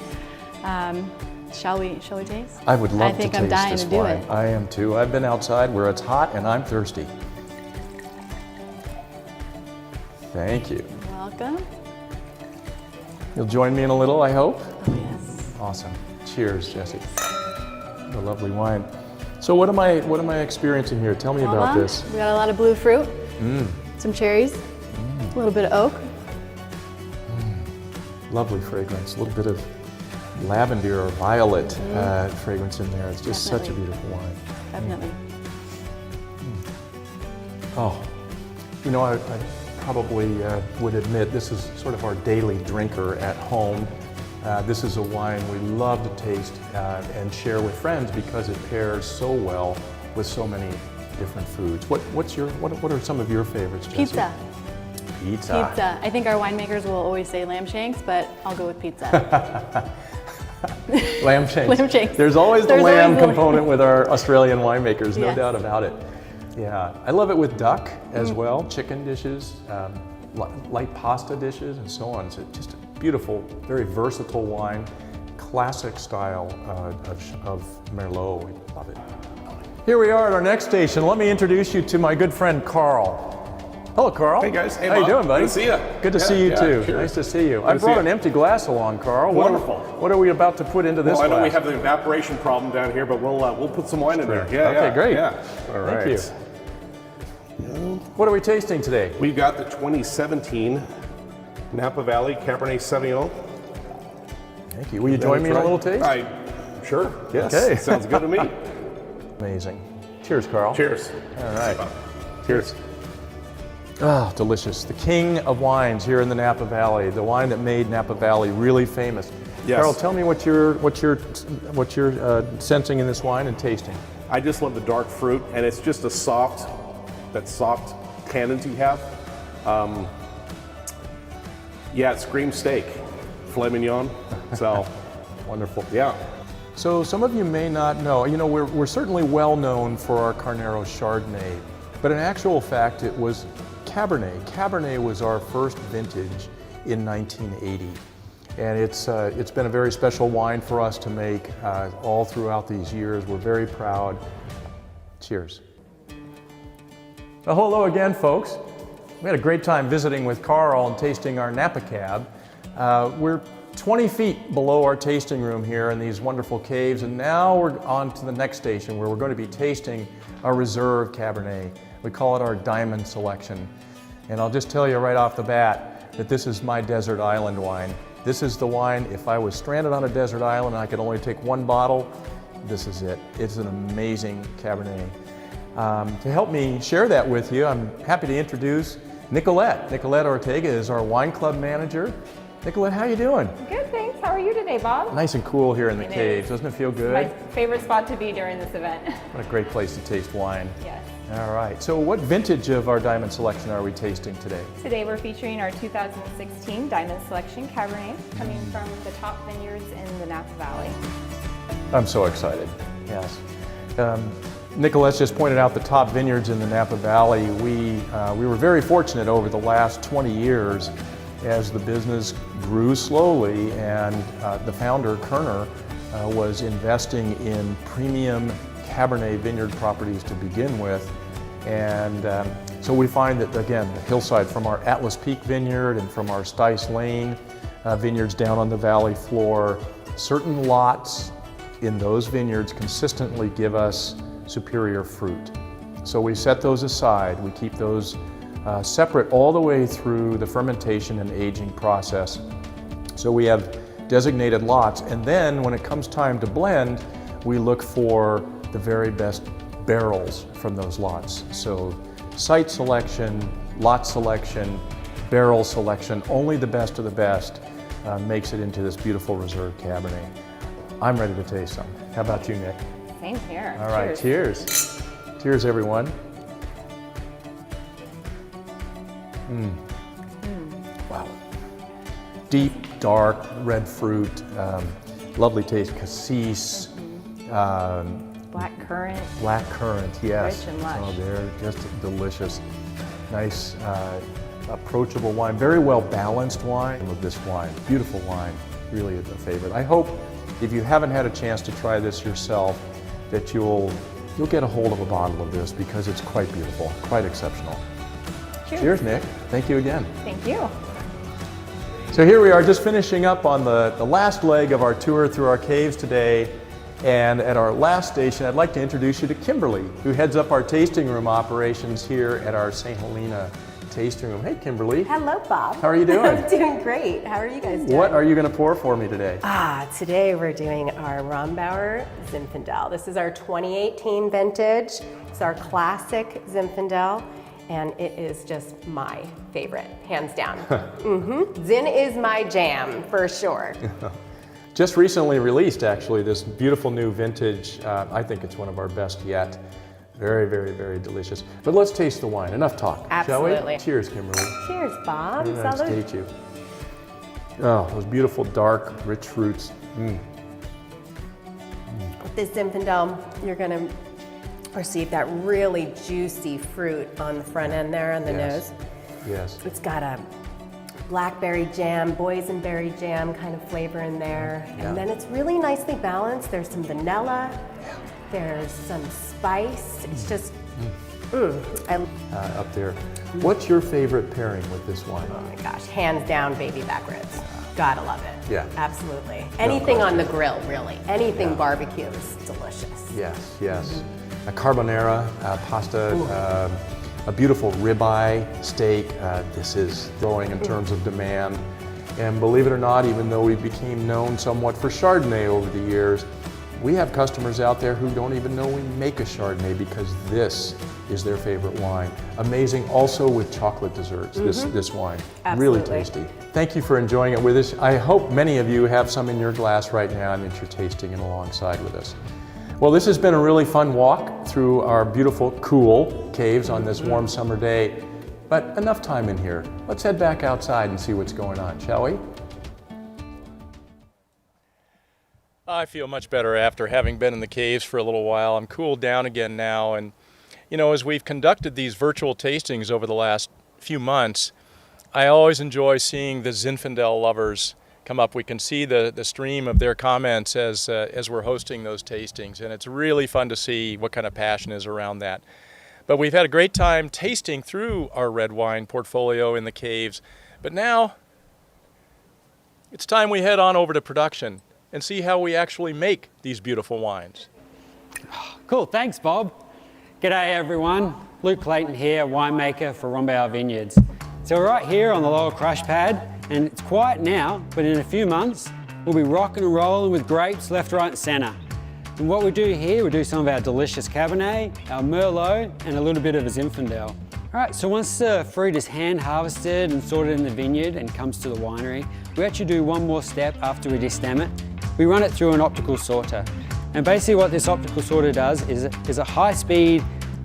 Shall we taste? I would love I think to I'm taste dying this to do wine. it. I am too. I've been outside where it's hot and I'm thirsty. Thank you. Welcome. You'll join me in a little, I hope? Oh, yes. Awesome. Cheers, Jesse. What a lovely wine. So what am I experiencing here? Tell me about this. We got a lot of blue fruit, Mm. some cherries, a little bit of oak. Lovely fragrance. A little bit of lavender or violet fragrance in there. It's just such a beautiful wine. Definitely. Oh, you know, I probably would admit this is sort of our daily drinker at home. This is a wine we love to taste and share with friends because it pairs so well with so many different foods. What are some of your favorites, Jesse? Pizza. Pizza. Pizza. I think our winemakers will always say lamb shanks, but I'll go with pizza. Lamb shanks. Lamb shanks. There's always the There's lamb always the component with our Australian winemakers, no Yes. doubt about it. Yeah, I love it with duck as well, chicken dishes, light pasta dishes, and so on. It's just a beautiful, very versatile wine, classic style of Merlot. We love it. Here we are at our next station. Let me introduce you to my good friend Carl. Hello, Carl. Hey, guys. Hey, How you Bob. doing, buddy? Good to see you. Good to Yeah, see you yeah, too. cheers. Nice to see you. Good I to see brought you. an empty glass along, Carl. Wonderful. What are we about to put into this Well, I know we glass? have the evaporation problem down here, but we'll put some wine in there. Yeah. Okay, yeah, great. Yeah. All right. Thank you. What are we tasting today? We've got the 2017 Napa Valley Cabernet Sauvignon. Thank you. Will you join me in a little taste? Sure. Yes. Okay. Sounds good to me. Amazing. Cheers, Carl. Cheers. All right. Cheers. Ah, delicious. The king of wines here in the Napa Valley, the wine that made Napa Valley really famous. Yes. Carl, tell me what you're sensing in this wine and tasting. I just love the dark fruit, and it's just that soft tannins you have. Yeah, it screams steak, filet mignon. So wonderful. Yeah. So some of you may not know, we're certainly well known for our Carnero Chardonnay, but in actual fact it was Cabernet. Cabernet was our first vintage in 1980. And it's been a very special wine for us to make all throughout these years. We're very proud. Cheers. Well, hello again, folks. We had a great time visiting with Carl and tasting our Napa Cab. We're 20 feet below our tasting room here in these wonderful caves, and now we're on to the next station where we're going to be tasting our Reserve Cabernet. We call it our Diamond Selection. And I'll just tell you right off the bat that this is my desert island wine. This is the wine, if I was stranded on a desert island and I could only take one bottle, this is it. It's an amazing Cabernet. To help me share that with you, I'm happy to introduce Nicolette. Nicolette Ortega is our wine club manager. Nicolette, how you doing? Good, thanks. How are you today, Bob? Nice and cool here in the caves. Doesn't it feel good? It's my favorite spot to be during this event. What a great place to taste wine. Yes. All right. So what vintage of our Diamond Selection are we tasting today? Today we're featuring our 2016 Diamond Selection Cabernet coming from the top vineyards in the Napa Valley. I'm so excited. Yes. Nicolette's just pointed out the top vineyards in the Napa Valley. We were very fortunate over the last 20 years as the business grew slowly, and the founder, Kerner, was investing in premium Cabernet vineyard properties to begin with. And so we find that, again, the hillside from our Atlas Peak vineyard and from our Stice Lane vineyards down on the valley floor, certain lots in those vineyards consistently give us superior fruit. So we set those aside. We keep those separate all the way through the fermentation and aging process. So we have designated lots, and then when it comes time to blend, we look for the very best barrels from those lots. So site selection, lot selection, barrel selection, only the best of the best makes it into this beautiful Reserve Cabernet. I'm ready to taste some. How about you, Nick? Same here. All right, cheers. Cheers, everyone. Wow. Deep, dark, red fruit, lovely taste, cassis. Black currant. Black currant, yes. Rich and lush. Oh, they're just delicious. Nice, approachable wine. Very well balanced wine with this wine. Beautiful wine. Really a favorite. I hope if you haven't had a chance to try this yourself, that you'll get a hold of a bottle of this because it's quite beautiful, quite exceptional. Cheers. Cheers, Nick. Thank you again. Thank you. So here we are just finishing up on the last leg of our tour through our caves today. And at our last station, I'd like to introduce you to Kimberly, who heads up our tasting room operations here at our St. Helena tasting room. Hey, Kimberly. Hello, Bob. How are you doing? I'm doing great. How are you guys doing? What are you going to pour for me today? Today we're doing our Rombauer Zinfandel. This is our 2018 vintage. It's our classic Zinfandel, and it is just my favorite, hands down. Zin is my jam, for sure. Just recently released, actually, this beautiful new vintage. I think it's one of our best yet. Very, very, very delicious. But let's taste the wine. Enough talk, Absolutely. shall we? Cheers, Kimberly. Cheers, Bob. Very nice to Salud. meet you. Oh, those beautiful, dark, rich fruits. With this Zinfandel, you're going to perceive that really juicy fruit on the front end there on the nose. Yes. It's got a blackberry jam, boysenberry jam kind of flavor in there. Yeah. And then it's really nicely balanced. There's some vanilla, there's some spice. It's just, Up there. What's your favorite pairing with this wine? Oh my gosh, hands down baby back ribs. Gotta love it. Yeah. Absolutely. Anything on the grill, really. Anything barbecue is delicious. Yes, yes. A carbonara, pasta, a beautiful ribeye steak. This is growing in terms of demand. And believe it or not, even though we became known somewhat for Chardonnay over the years, we have customers out there who don't even know we make a Chardonnay because this is their favorite wine. Amazing also with chocolate desserts, this wine. Absolutely. Really tasty. Thank you for enjoying it with us. I hope many of you have some in your glass right now and that you're tasting it alongside with us. Well, this has been a really fun walk through our beautiful, cool caves on this warm summer day. but enough time in here. Let's head back outside and see what's going on, shall we? I feel much better after having been in the caves for a little while. I'm cooled down again now, and you know, as we've conducted these virtual tastings over the last few months, I always enjoy seeing the Zinfandel lovers come up. We can see the stream of their comments as we're hosting those tastings, and it's really fun to see what kind of passion is around that. But we've had a great time tasting through our red wine portfolio in the caves, but now it's time we head on over to production and see how we actually make these beautiful wines. Cool, thanks Bob. G'day everyone, Luke Clayton here, winemaker for Rombauer Vineyards. So we're right here on the lower crush pad, and it's quiet now, but in a few months we'll be rocking and rolling with grapes left, right and centre. And what we do here, we do some of our delicious Cabernet, our Merlot and a little bit of a Zinfandel. Alright, so once the fruit is hand harvested and sorted in the vineyard and comes to the winery, we actually do one more step after we destem it. We run it through an optical sorter. And basically what this optical sorter does is a high-speed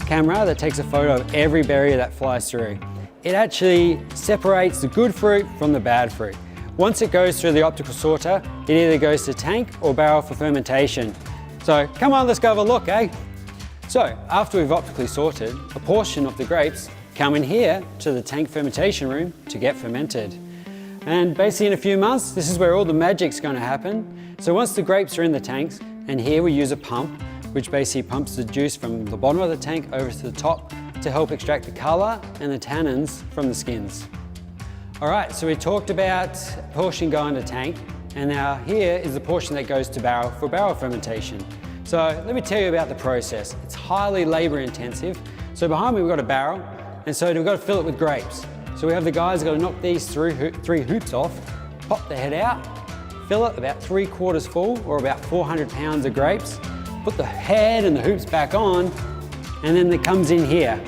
camera that takes a photo of every berry that flies through. It actually separates the good fruit from the bad fruit. Once it goes through the optical sorter, it either goes to tank or barrel for fermentation. So come on, let's go have a look, eh? So after we've optically sorted, a portion of the grapes come in here to the tank fermentation room to get fermented. And basically in a few months, this is where all the magic's going to happen. So once the grapes are in the tanks, and here we use a pump, which basically pumps the juice from the bottom of the tank over to the top to help extract the colour and the tannins from the skins. All right, so we talked about portion going to tank, and now here is the portion that goes to barrel for barrel fermentation. So let me tell you about the process. It's highly labour intensive. So behind me we've got a barrel, and so we've got to fill it with grapes. So we have the guys who've got to knock these three hoops off, pop the head out, fill it about 3/4 full, or about 400 pounds of grapes, put the head and the hoops back on, and then it comes in here.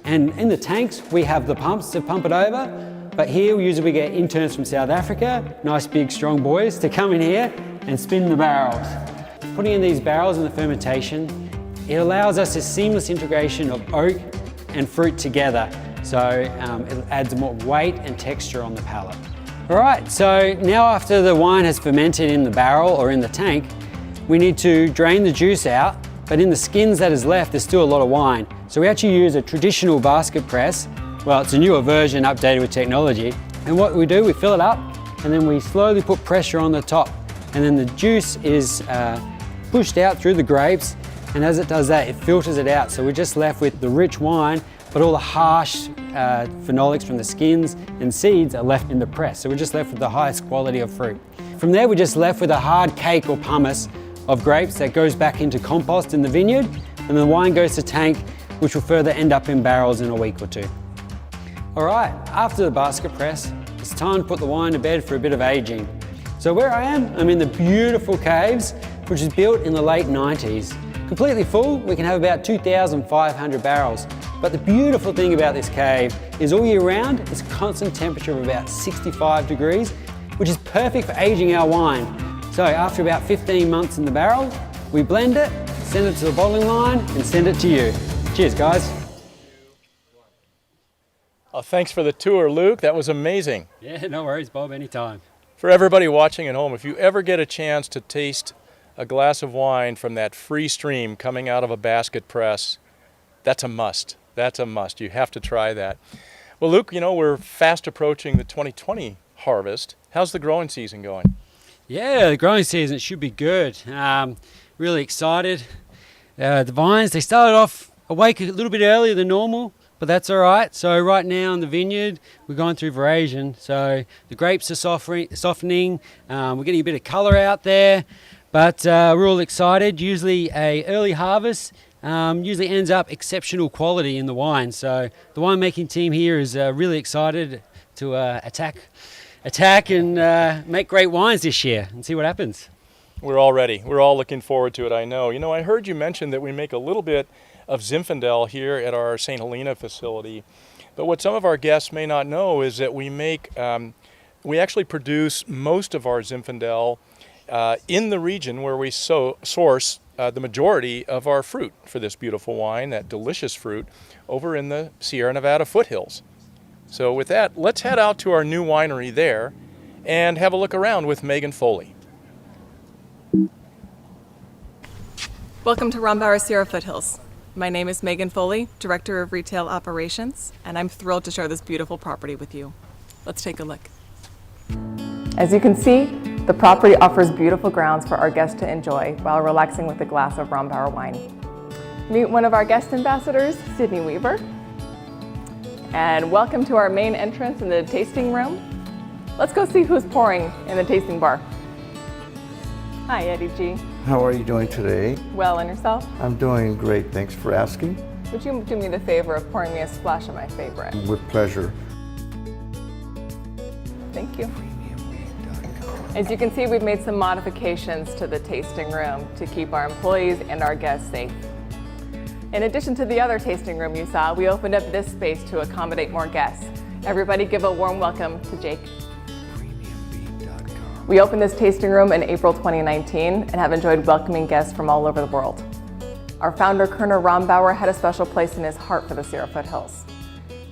And in the tanks, we have the pumps to pump it over, but here we usually get interns from South Africa, nice big strong boys, to come in here and spin the barrels. Putting in these barrels in the fermentation, it allows us a seamless integration of oak and fruit together. So it adds more weight and texture on the palate. All right, so now after the wine has fermented in the barrel or in the tank, we need to drain the juice out, but in the skins that is left, there's still a lot of wine. So we actually use a traditional basket press. Well, it's a newer version updated with technology. And what we do, we fill it up, and then we slowly put pressure on the top. And then the juice is pushed out through the grapes, and as it does that, it filters it out. So we're just left with the rich wine, but all the harsh phenolics from the skins and seeds are left in the press. So we're just left with the highest quality of fruit. From there, we're just left with a hard cake or pumice of grapes that goes back into compost in the vineyard, and the wine goes to tank, which will further end up in barrels in a week or two. All right, after the basket press, it's time to put the wine to bed for a bit of aging. So where I am, I'm in the beautiful caves, which was built in the late 90s. Completely full, we can have about 2,500 barrels. But the beautiful thing about this cave is all year round, it's a constant temperature of about 65 degrees, which is perfect for aging our wine. So after about 15 months in the barrel, we blend it, send it to the bottling line, and send it to you. Cheers, guys. Oh, thanks for the tour, Luke. That was amazing. Yeah, no worries, Bob, anytime. For everybody watching at home, if you ever get a chance to taste a glass of wine from that free stream coming out of a basket press, that's a must. That's a must. You have to try that. Well, Luke, you know, we're fast approaching the 2020 harvest. How's the growing season going? Yeah, the growing season should be good. Really excited. The vines, they started off awake a little bit earlier than normal, but that's all right. So right now in the vineyard, we're going through veraison. So the grapes are softening. We're getting a bit of colour out there, but we're all excited. Usually a early harvest usually ends up exceptional quality in the wine. So the winemaking team here is really excited to attack and make great wines this year and see what happens. We're all ready. We're all looking forward to it, I know. You know, I heard you mention that we make a little bit of Zinfandel here at our St. Helena facility. But what some of our guests may not know is that we actually produce most of our Zinfandel in the region where we source the majority of our fruit for this beautiful wine, that delicious fruit, over in the Sierra Nevada foothills. So with that, let's head out to our new winery there and have a look around with Megan Foley. Welcome to Rombauer Sierra Foothills. My name is Megan Foley, Director of Retail Operations, and I'm thrilled to share this beautiful property with you. Let's take a look. As you can see, the property offers beautiful grounds for our guests to enjoy while relaxing with a glass of Rombauer wine. Meet one of our guest ambassadors, Sydney Weaver. And welcome to our main entrance in the tasting room. Let's go see who's pouring in the tasting bar. Hi, Eddie G. How are you doing today? Well, and yourself? I'm doing great, thanks for asking. Would you do me the favor of pouring me a splash of my favorite? With pleasure. Thank you. As you can see, we've made some modifications to the tasting room to keep our employees and our guests safe. In addition to the other tasting room you saw, we opened up this space to accommodate more guests. Everybody give a warm welcome to Jake. We opened this tasting room in April 2019 and have enjoyed welcoming guests from all over the world. Our founder, Kerner Rombauer, had a special place in his heart for the Sierra Foothills.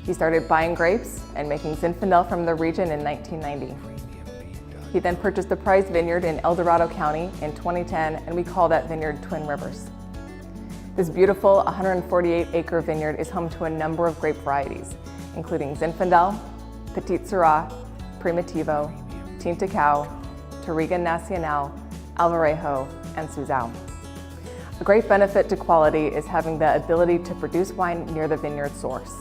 He started buying grapes and making Zinfandel from the region in 1990. He then purchased the Price Vineyard in El Dorado County in 2010, and we call that vineyard Twin Rivers. This beautiful 148-acre vineyard is home to a number of grape varieties, including Zinfandel, Petit Syrah, Primitivo, Tinta Cao, Touriga Nacional, Alvarejo, and Suzao. A great benefit to quality is having the ability to produce wine near the vineyard source.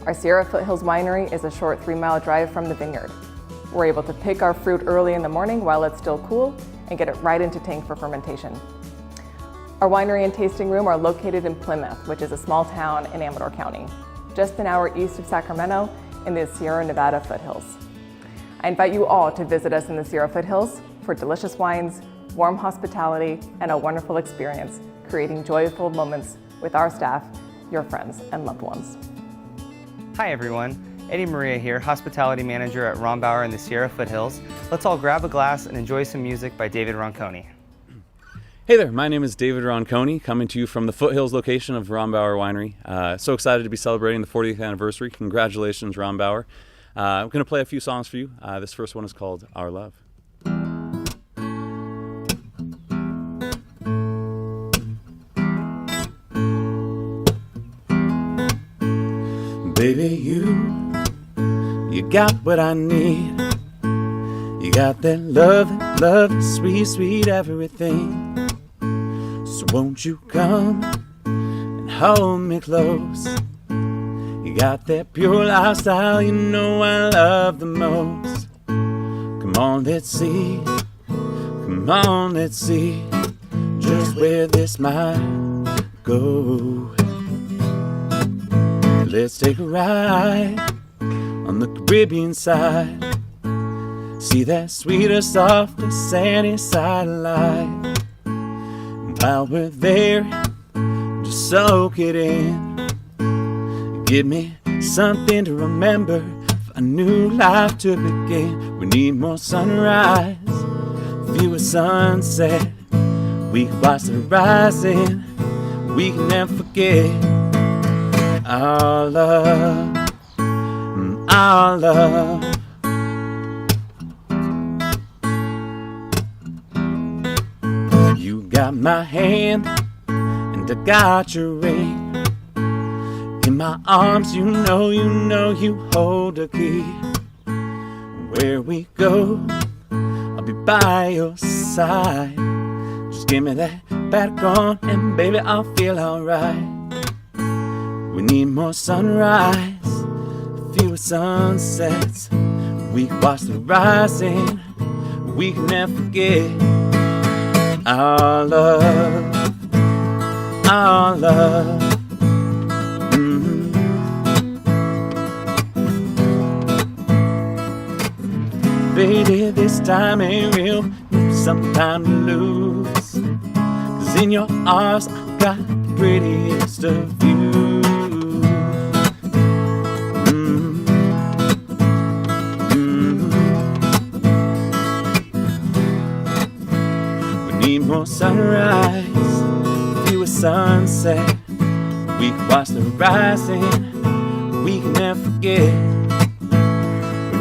Our Sierra Foothills Winery is a short 3-mile drive from the vineyard. We're able to pick our fruit early in the morning while it's still cool and get it right into tank for fermentation. Our winery and tasting room are located in Plymouth, which is a small town in Amador County, just an hour east of Sacramento in the Sierra Nevada foothills. I invite you all to visit us in the Sierra Foothills for delicious wines, warm hospitality, and a wonderful experience, creating joyful moments with our staff, your friends, and loved ones. Hi everyone, Eddie Maria here, Hospitality Manager at Rombauer in the Sierra Foothills. Let's all grab a glass and enjoy some music by David Ronconi. Hey there, my name is David Ronconi, coming to you from the Foothills location of Rombauer Winery. So excited to be celebrating the 40th anniversary. Congratulations, Rombauer. I'm going to play a few songs for you. This first one is called Our Love. Baby, you got what I need. You got that love, sweet, sweet everything. So won't you come and hold me close? You got that pure lifestyle you know I love the most. Come on, let's see. Come on, let's see just where this might go. Let's take a ride on the Caribbean side. See that sweeter, softer, sandy side of life. And while we're there, just soak it in. Give me something to remember for a new life to begin. We need more sunrise, fewer sunset. We can watch the rising, we can never forget our love, our love. You got my hand and I got your ring. In my arms, you know you hold the key. Where we go, I'll be by your side. Just give me that back on and baby, I'll feel alright. We need more sunrise, fewer sunsets. We can watch the rising, we can never forget our love, our love. Baby, this time ain't real, some time to lose. 'Cause in your arms I've got the prettiest of views. We need more sunrise, fewer sunset. We can watch the rising, we can never forget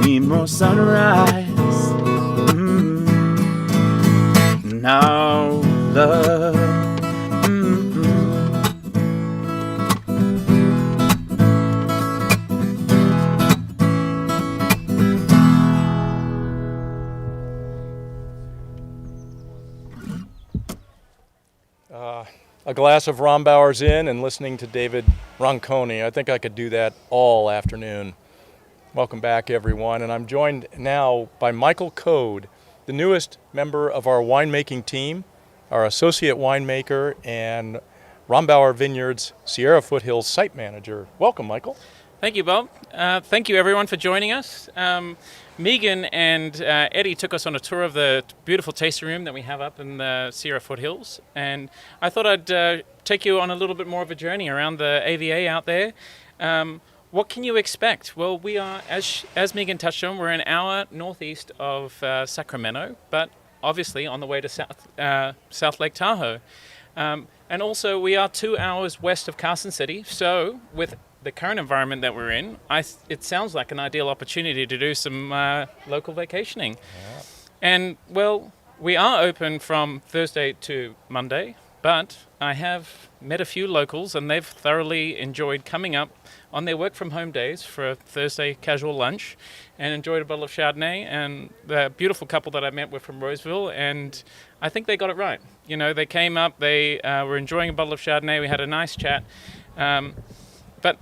need more sunrise. Now, love. A glass of Rombauer's in and listening to David Ronconi. I think I could do that all afternoon. Welcome back, everyone. And I'm joined now by Michael Code, the newest member of our winemaking team, our associate winemaker, and Rombauer Vineyards Sierra Foothills site manager. Welcome, Michael. Thank you, Bob. Thank you, everyone, for joining us. Megan and Eddie took us on a tour of the beautiful tasting room that we have up in the Sierra Foothills, and I thought I'd take you on a little bit more of a journey around the AVA out there. What can you expect? Well, we are, as Megan touched on, we're an hour northeast of Sacramento, but obviously on the way to South Lake Tahoe. And also, we are 2 hours west of Carson City, so with the current environment that we're in, it sounds like an ideal opportunity to do some local vacationing. Yeah. And, well, we are open from Thursday to Monday, but I have met a few locals, and they've thoroughly enjoyed coming up on their work-from-home days for a Thursday casual lunch and enjoyed a bottle of Chardonnay. And the beautiful couple that I met were from Roseville, and I think they got it right. You know, they came up, they were enjoying a bottle of Chardonnay, we had a nice chat. But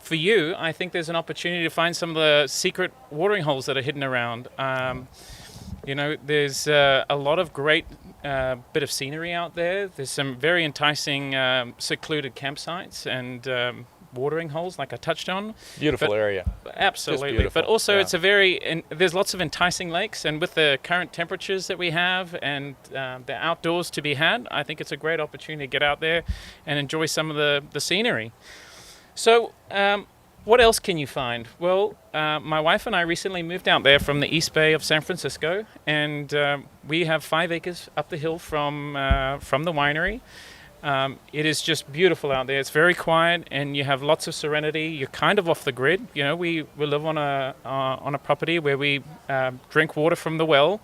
for you, I think there's an opportunity to find some of the secret watering holes that are hidden around. You know, there's a lot of great bit of scenery out there. There's some very enticing secluded campsites and watering holes, like I touched on. Beautiful area. Absolutely. Beautiful. But also, yeah. it's there's lots of enticing lakes, and with the current temperatures that we have and the outdoors to be had, I think it's a great opportunity to get out there and enjoy some of the scenery. So, what else can you find? Well, my wife and I recently moved out there from the East Bay of San Francisco, and we have 5 acres up the hill from the winery. It is just beautiful out there. It's very quiet, and you have lots of serenity. You're kind of off the grid. You know, we live on a property where we drink water from the well.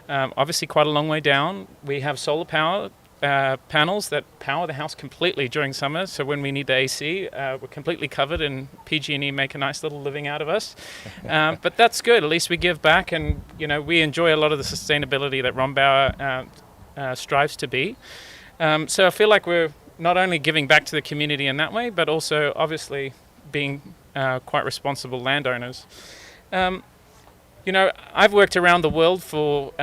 Obviously, quite a long way down. We have solar power. Panels that power the house completely during summer, so when we need the AC, we're completely covered, and PG&E make a nice little living out of us. But that's good. At least we give back, and you know, we enjoy a lot of the sustainability that Rombauer strives to be. So I feel like we're not only giving back to the community in that way, but also obviously being quite responsible landowners. You know, I've worked around the world for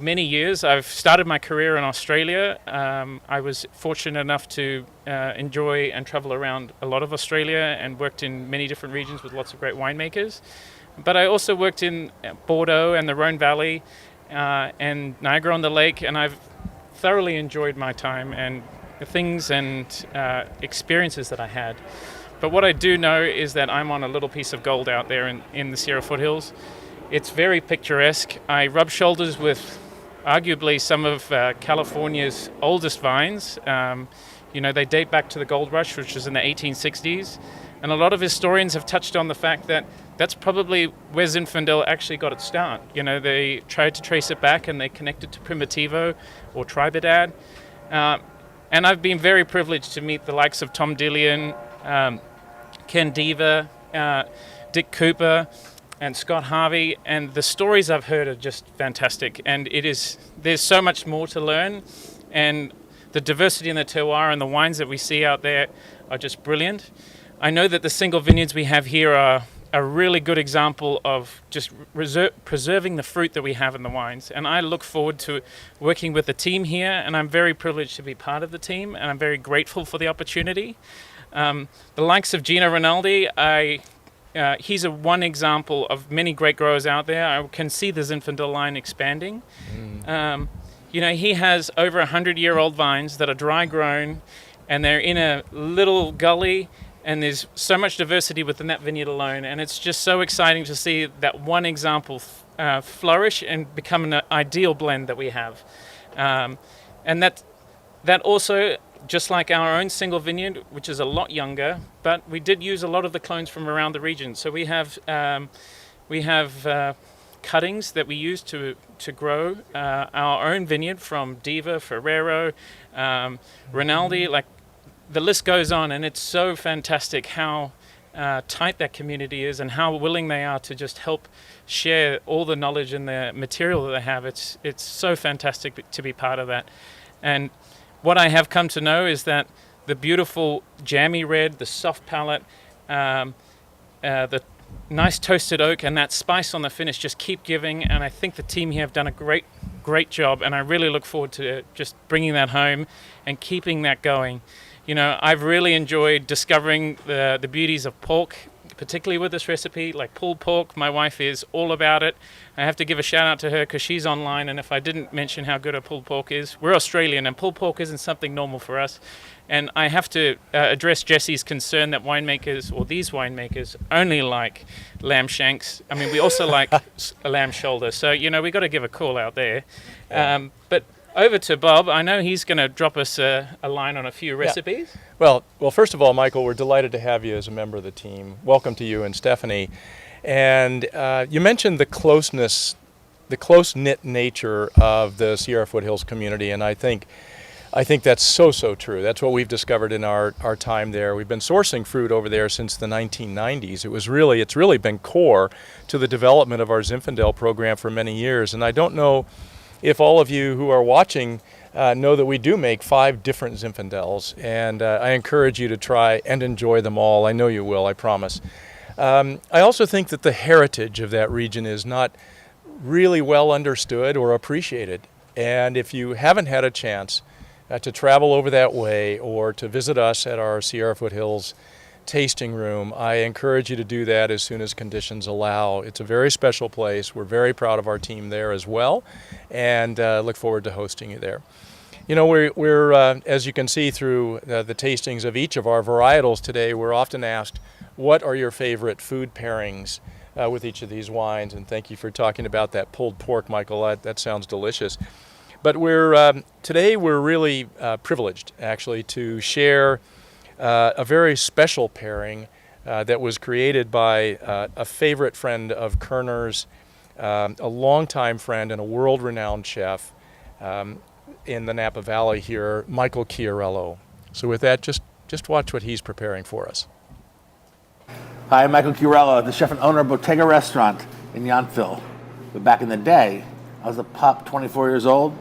many years. I've started my career in Australia. I was fortunate enough to enjoy and travel around a lot of Australia and worked in many different regions with lots of great winemakers. But I also worked in Bordeaux and the Rhone Valley and Niagara-on-the-Lake, and I've thoroughly enjoyed my time and the things and experiences that I had. But what I do know is that I'm on a little piece of gold out there in the Sierra Foothills. It's very picturesque. I rub shoulders with arguably some of California's oldest vines. You know, they date back to the gold rush, which was in the 1860s. And a lot of historians have touched on the fact that that's probably where Zinfandel actually got its start. You know, they tried to trace it back, and they connected to Primitivo or Tribadad. And I've been very privileged to meet the likes of Tom Dillion, Ken Diva, Dick Cooper, and Scott Harvey, and the stories I've heard are just fantastic. And there's so much more to learn, and the diversity in the terroir and the wines that we see out there are just brilliant. I know that the single vineyards we have here are a really good example of just preserving the fruit that we have in the wines. And I look forward to working with the team here, and I'm very privileged to be part of the team, and I'm very grateful for the opportunity. The likes of Gino Rinaldi, he's one example of many great growers out there. I can see the Zinfandel line expanding. You know, he has over 100-year-old vines that are dry grown, and they're in a little gully, and there's so much diversity within that vineyard alone. And it's just so exciting to see that one example flourish and become an ideal blend that we have. And that also, just like our own single vineyard, which is a lot younger, but we did use a lot of the clones from around the region. So we have We have cuttings that we use to grow our own vineyard from Diva, Ferrero, Rinaldi, like the list goes on, and it's so fantastic how tight that community is and how willing they are to just help share all the knowledge and the material that they have. It's so fantastic to be part of that. And what I have come to know is that the beautiful jammy red, the soft palate, the nice toasted oak, and that spice on the finish just keep giving. And I think the team here have done a great job, and I really look forward to just bringing that home and keeping that going. You know, I've really enjoyed discovering the beauties of pork, particularly with this recipe, like pulled pork. My wife is all about it. I have to give a shout out to her because she's online, and if I didn't mention how good a pulled pork is, we're Australian and pulled pork isn't something normal for us. And I have to address Jesse's concern that winemakers, or these winemakers, only like lamb shanks. I mean, we also like a lamb shoulder. So, you know, we got to give a call out there. But over to Bob. I know he's going to drop us a line on a few recipes. Yeah. Well, first of all, Michael, we're delighted to have you as a member of the team. Welcome to you and Stephanie. And you mentioned the closeness, the close-knit nature of the Sierra Foothills community, and I think that's so true. That's what we've discovered in our time there. We've been sourcing fruit over there since the 1990s. It's really been core to the development of our Zinfandel program for many years, and I don't know if all of you who are watching know that we do make 5 different Zinfandels, and I encourage you to try and enjoy them all. I know you will, I promise. I also think that the heritage of that region is not really well understood or appreciated, and if you haven't had a chance to travel over that way or to visit us at our Sierra Foothills tasting room, I encourage you to do that as soon as conditions allow. It's a very special place. We're very proud of our team there as well, and look forward to hosting you there. You know, we're as you can see through the tastings of each of our varietals today, we're often asked, what are your favorite food pairings with each of these wines? And thank you for talking about that pulled pork, Michael. That sounds delicious. But today we're really privileged, actually, to share a very special pairing that was created by a favorite friend of Kerner's, a longtime friend and a world-renowned chef in the Napa Valley here, Michael Chiarello. So with that, just watch what he's preparing for us. Hi, I'm Michael Chiarello, the chef and owner of Bottega Restaurant in Yountville. But back in the day, I was a pup, 24 years old,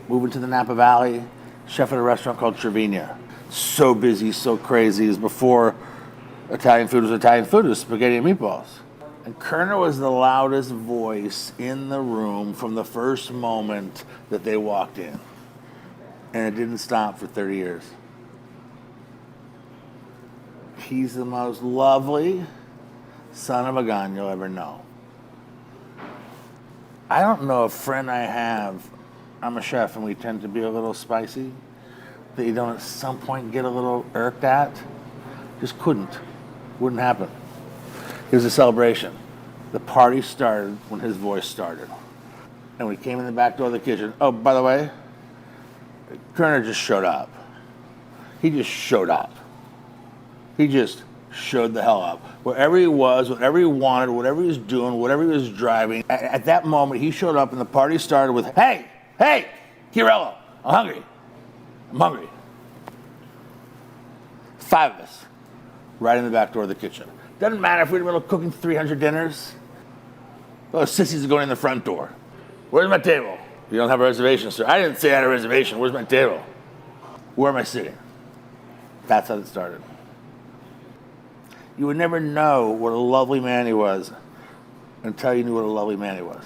moving to the Napa Valley, chef at a restaurant called Cervinia. So busy, so crazy. It was before Italian food was Italian food. It was spaghetti and meatballs. And Kerner was the loudest voice in the room from the first moment that they walked in. And it didn't stop for 30 years. He's the most lovely son of a gun you'll ever know. I don't know a friend I have, I'm a chef and we tend to be a little spicy, that you don't at some point get a little irked at. Just wouldn't happen. It was a celebration. The party started when his voice started. And we came in the back door of the kitchen. Oh, by the way, Kerner just showed up. He just showed up. He just showed the hell up. Wherever he was, whatever he wanted, whatever he was doing, whatever he was driving, at that moment he showed up and the party started with, hey, Chiarello, I'm hungry. 5 of us, right in the back door of the kitchen. Doesn't matter if we're in the middle of cooking 300 dinners. Those sissies are going in the front door. Where's my table? You don't have a reservation, sir. I didn't say I had a reservation. Where's my table? Where am I sitting? That's how it started. You would never know what a lovely man he was until you knew what a lovely man he was.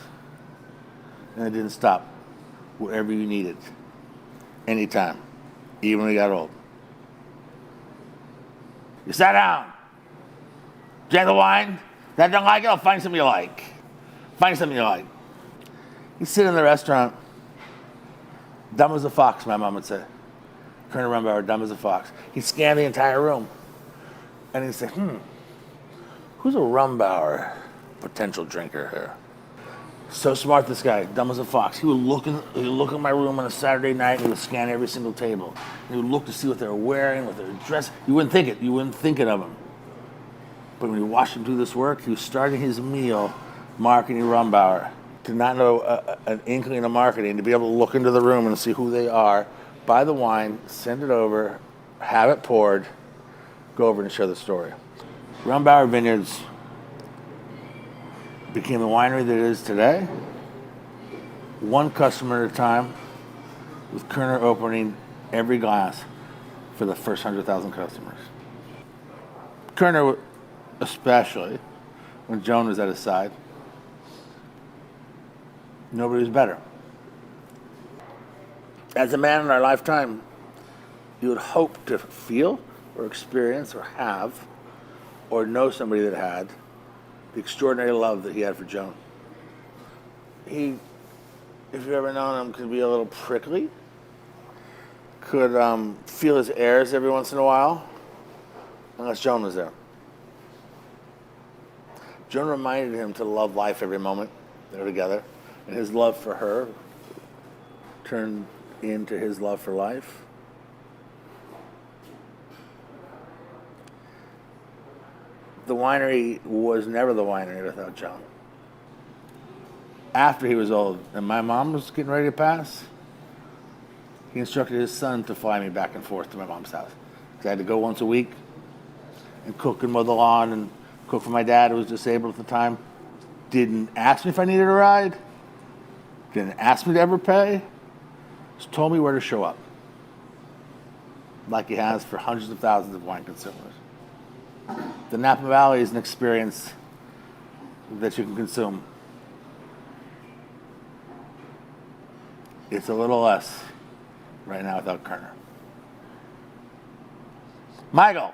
And it didn't stop. Whatever you needed. Anytime. Even when he got old. You sat down. Drank the wine. That don't like it? I'll find something you like. Find something you like. He'd sit in the restaurant. Dumb as a fox, my mom would say. Kerner Rombauer, dumb as a fox. He'd scan the entire room. And he'd say, who's a Rombauer potential drinker here? So smart, this guy, dumb as a fox. He would look in my room on a Saturday night and he would scan every single table. He would look to see what they were wearing, what they were dressed. You wouldn't think it of him. But when you watched him do this work, he was starting his meal marketing Rombauer, to not know an inkling of marketing, to be able to look into the room and see who they are, buy the wine, send it over, have it poured, go over and share the story. Rombauer Vineyards became the winery that it is today, one customer at a time, with Kerner opening every glass for the first 100,000 customers. Kerner, especially, when Joan was at his side, nobody was better. As a man in our lifetime, you would hope to feel or experience or have or know somebody that had the extraordinary love that he had for Joan. He, if you've ever known him, could be a little prickly, could feel his airs every once in a while, unless Joan was there. Joan reminded him to love life every moment they were together, and his love for her turned into his love for life. The winery was never the winery without Joan. After he was old and my mom was getting ready to pass, he instructed his son to fly me back and forth to my mom's house. Because I had to go once a week and cook and mow the lawn and cook for my dad, who was disabled at the time. Didn't ask me if I needed a ride. Didn't ask me to ever pay. Just told me where to show up. Like he has for hundreds of thousands of wine consumers. The Napa Valley is an experience that you can consume. It's a little less right now without Kerner. Michael,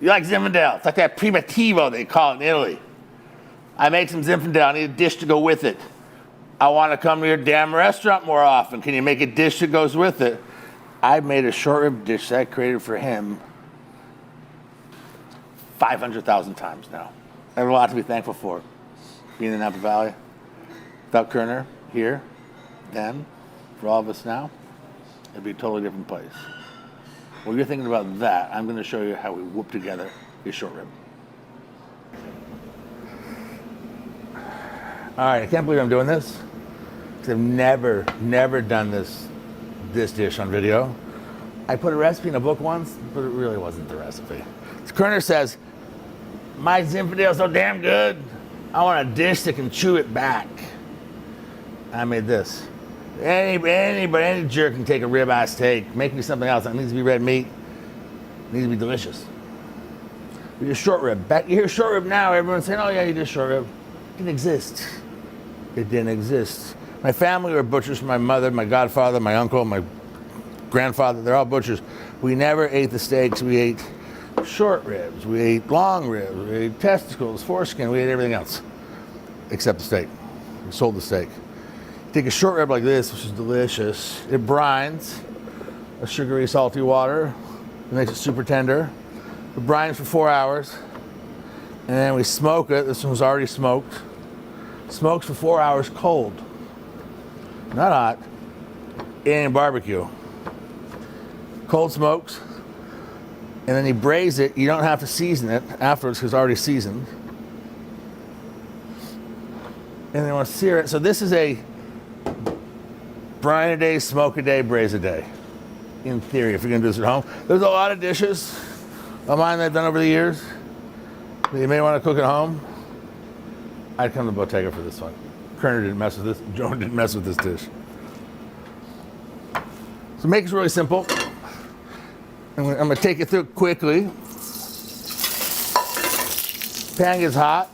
you like Zinfandel? It's like that Primitivo they call it in Italy. I make some Zinfandel. I need a dish to go with it. I want to come to your damn restaurant more often. Can you make a dish that goes with it? I made a short rib dish that I created for him 500,000 times now. I have a lot to be thankful for. Being in Napa Valley, without Kerner here, then, for all of us now, it'd be a totally different place. While you're thinking about that, I'm going to show you how we whoop together a short rib. All right, I can't believe I'm doing this, because I've never done this dish on video. I put a recipe in a book once, but it really wasn't the recipe. So Kerner says, my Zinfandel's so damn good, I want a dish that can chew it back. I made this. Any jerk can take a ribeye steak, make me something else. It needs to be red meat. It needs to be delicious. We do short rib. You hear short rib now, everyone's saying, oh yeah, you do short rib. It didn't exist. It didn't exist. My family were butchers. My mother, my godfather, my uncle, my grandfather, they're all butchers. We never ate the steaks. We ate short ribs. We ate long ribs. We ate testicles, foreskin. We ate everything else except the steak. We sold the steak. Take a short rib like this, which is delicious. It brines a sugary, salty water. It makes it super tender. It brines for 4 hours. And then we smoke it. This one was already smoked. Smokes for 4 hours cold. Not hot. Indian barbecue. Cold smokes. And then you braise it. You don't have to season it afterwards because it's already seasoned. And then you want to sear it. So this is a brine a day, smoke a day, braise a day. In theory, if you're going to do this at home. There's a lot of dishes of mine that I've done over the years that you may want to cook at home. I'd come to Bottega for this one. Kerner didn't mess with this. Joan didn't mess with this dish. So make it really simple. I'm going to take you through it quickly. Pan gets hot.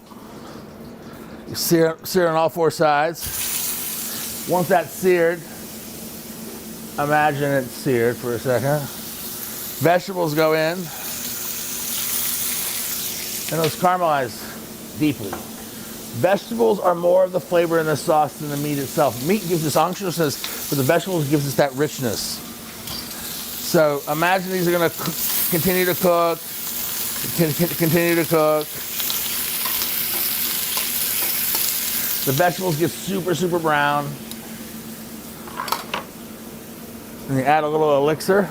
You sear on all 4 sides. Once that's seared, imagine it's seared for a second. Vegetables go in, and those caramelize deeply. Vegetables are more of the flavor in the sauce than the meat itself. Meat gives us unctuousness, but the vegetables gives us that richness. So imagine these are going to continue to cook, continue to cook. The vegetables get super, super brown. And you add a little elixir.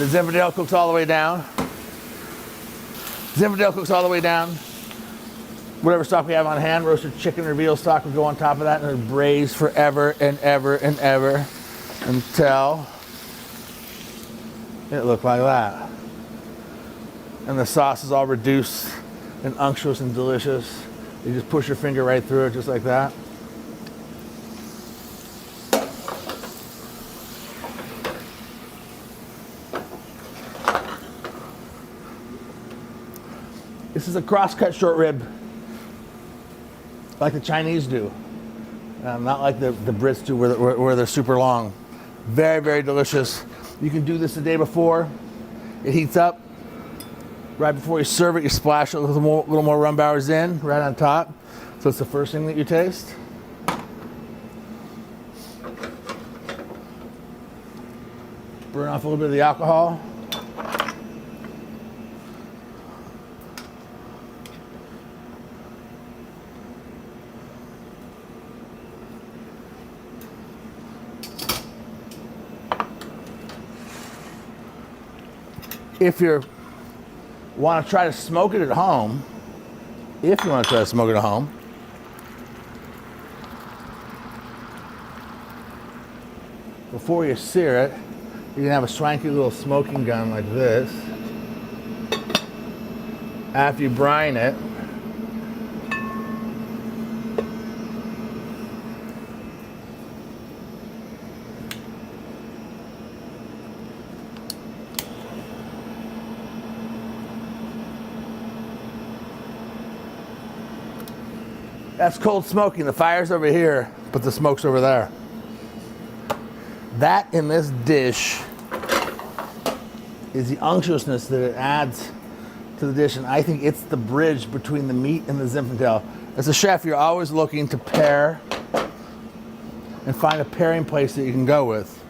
The Zinfandel cooks all the way down. Zinfandel cooks all the way down. Whatever stock we have on hand, roasted chicken or veal stock will go on top of that and it'll braise forever and ever and ever until it looked like that. And the sauce is all reduced and unctuous and delicious. You just push your finger right through it just like that. This is a cross-cut short rib, like the Chinese do. Not like the Brits do where they're super long. Very, very delicious. You can do this the day before. It heats up. Right before you serve it, you splash a little more Rumbauer's in right on top. So it's the first thing that you taste. Burn off a little bit of the alcohol. If you want to try to smoke it at home, before you sear it, you can have a swanky little smoking gun like this. After you brine it, that's cold smoking. The fire's over here, but the smoke's over there. That in this dish is the unctuousness that it adds to the dish, and I think it's the bridge between the meat and the Zinfandel. As a chef, you're always looking to pair and find a pairing place that you can go with.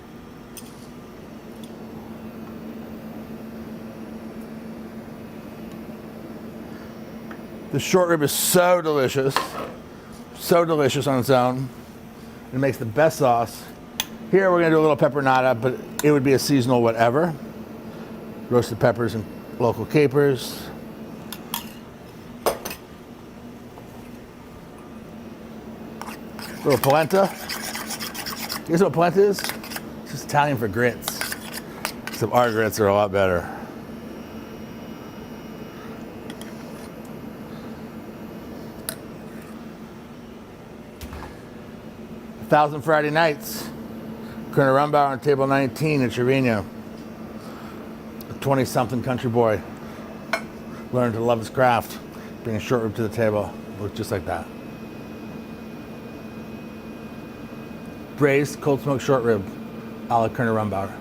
The short rib is so delicious on its own. It makes the best sauce. Here we're gonna do a little pepperata, but it would be a seasonal whatever. Roasted peppers and local capers. A little polenta. Here's what polenta is. It's just Italian for grits. Except our grits are a lot better. Thousand Friday Nights. Colonel Rumbauer on table 19 at Trevino. A 20-something country boy learned to love his craft, bring a short rib to the table. Looked just like that. Braised cold smoked short rib, a la Colonel Rumbauer.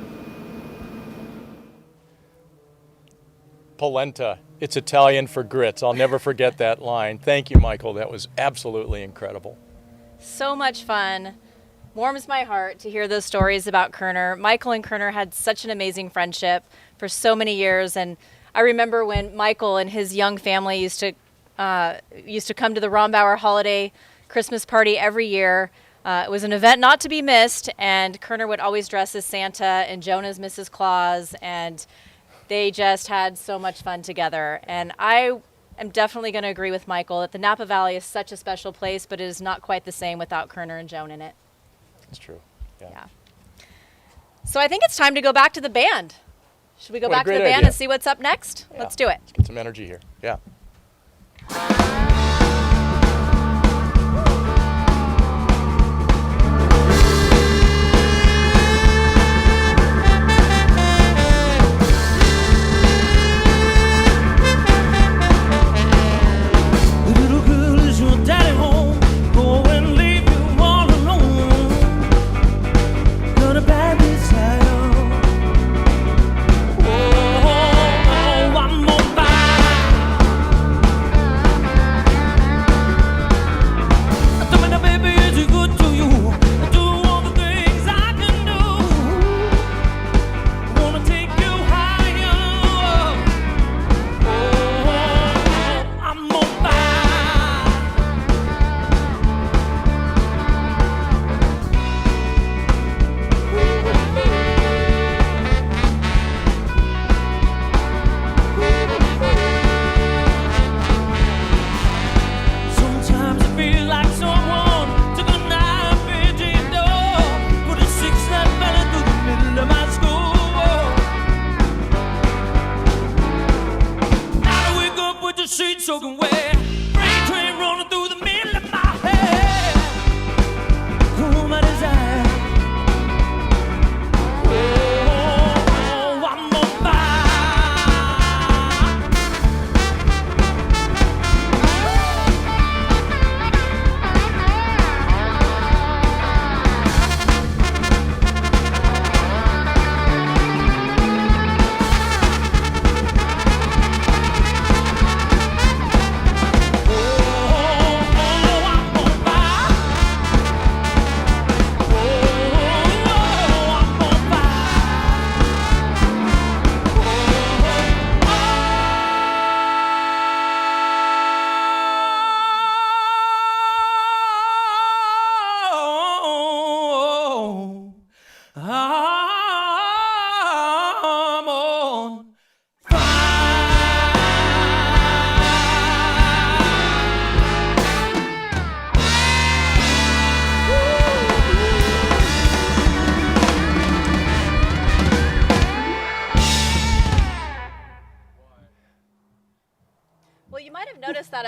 Polenta. It's Italian for grits. I'll never forget that line. Thank you, Michael. That was absolutely incredible. So much fun. Warms my heart to hear those stories about Kerner. Michael and Kerner had such an amazing friendship for so many years, and I remember when Michael and his young family used to come to the Rombauer holiday Christmas party every year. It was an event not to be missed, and Kerner would always dress as Santa and Joan as Mrs. Claus, and they just had so much fun together. And I am definitely going to agree with Michael that the Napa Valley is such a special place, but it is not quite the same without Kerner and Joan in it. That's true. Yeah. So I think it's time to go back to the band. Should we go back to the band and see what's up next? Yeah. Let's do it. Let's get some energy here. Yeah. Little girl, is your daddy home? Go and leave you all alone. Got a bad desire. Oh, one more bite.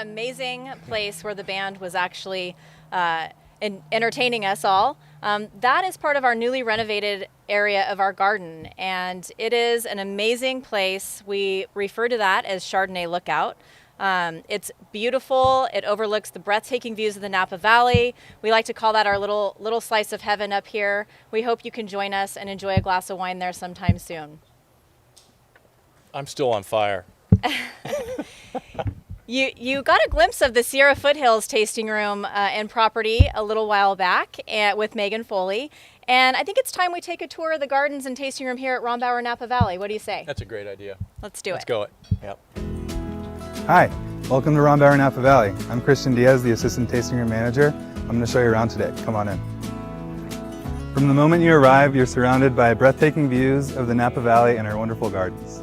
amazing place where the band was actually entertaining us all. That is part of our newly renovated area of our garden, and it is an amazing place. We refer to that as Chardonnay Lookout. It's beautiful. It overlooks the breathtaking views of the Napa Valley. We like to call that our little slice of heaven up here. We hope you can join us and enjoy a glass of wine there sometime soon. I'm still on fire. You got a glimpse of the Sierra Foothills tasting room and property a little while back with Megan Foley. And I think it's time we take a tour of the gardens and tasting room here at Rombauer Napa Valley. What do you say? That's a great idea. Let's do it. Let's go. Yep. Hi, welcome to Rombauer Napa Valley. I'm Christian Diaz, the Assistant Tasting Room Manager. I'm going to show you around today. Come on in. From the moment you arrive, you're surrounded by breathtaking views of the Napa Valley and our wonderful gardens.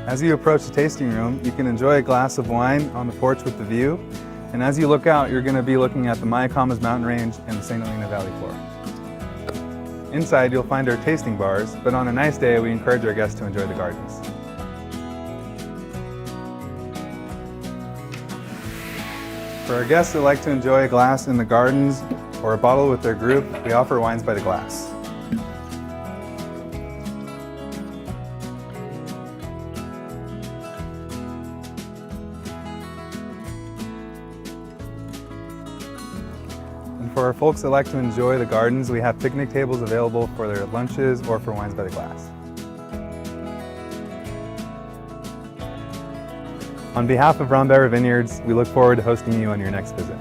As you approach the tasting room, you can enjoy a glass of wine on the porch with the view. And as you look out, you're going to be looking at the Mayacamas Mountain Range and the St. Helena Valley floor. Inside, you'll find our tasting bars, but on a nice day, we encourage our guests to enjoy the gardens. For our guests that like to enjoy a glass in the gardens or a bottle with their group, we offer wines by the glass. And for our folks that like to enjoy the gardens, we have picnic tables available for their lunches or for wines by the glass. On behalf of Rombauer Vineyards, we look forward to hosting you on your next visit.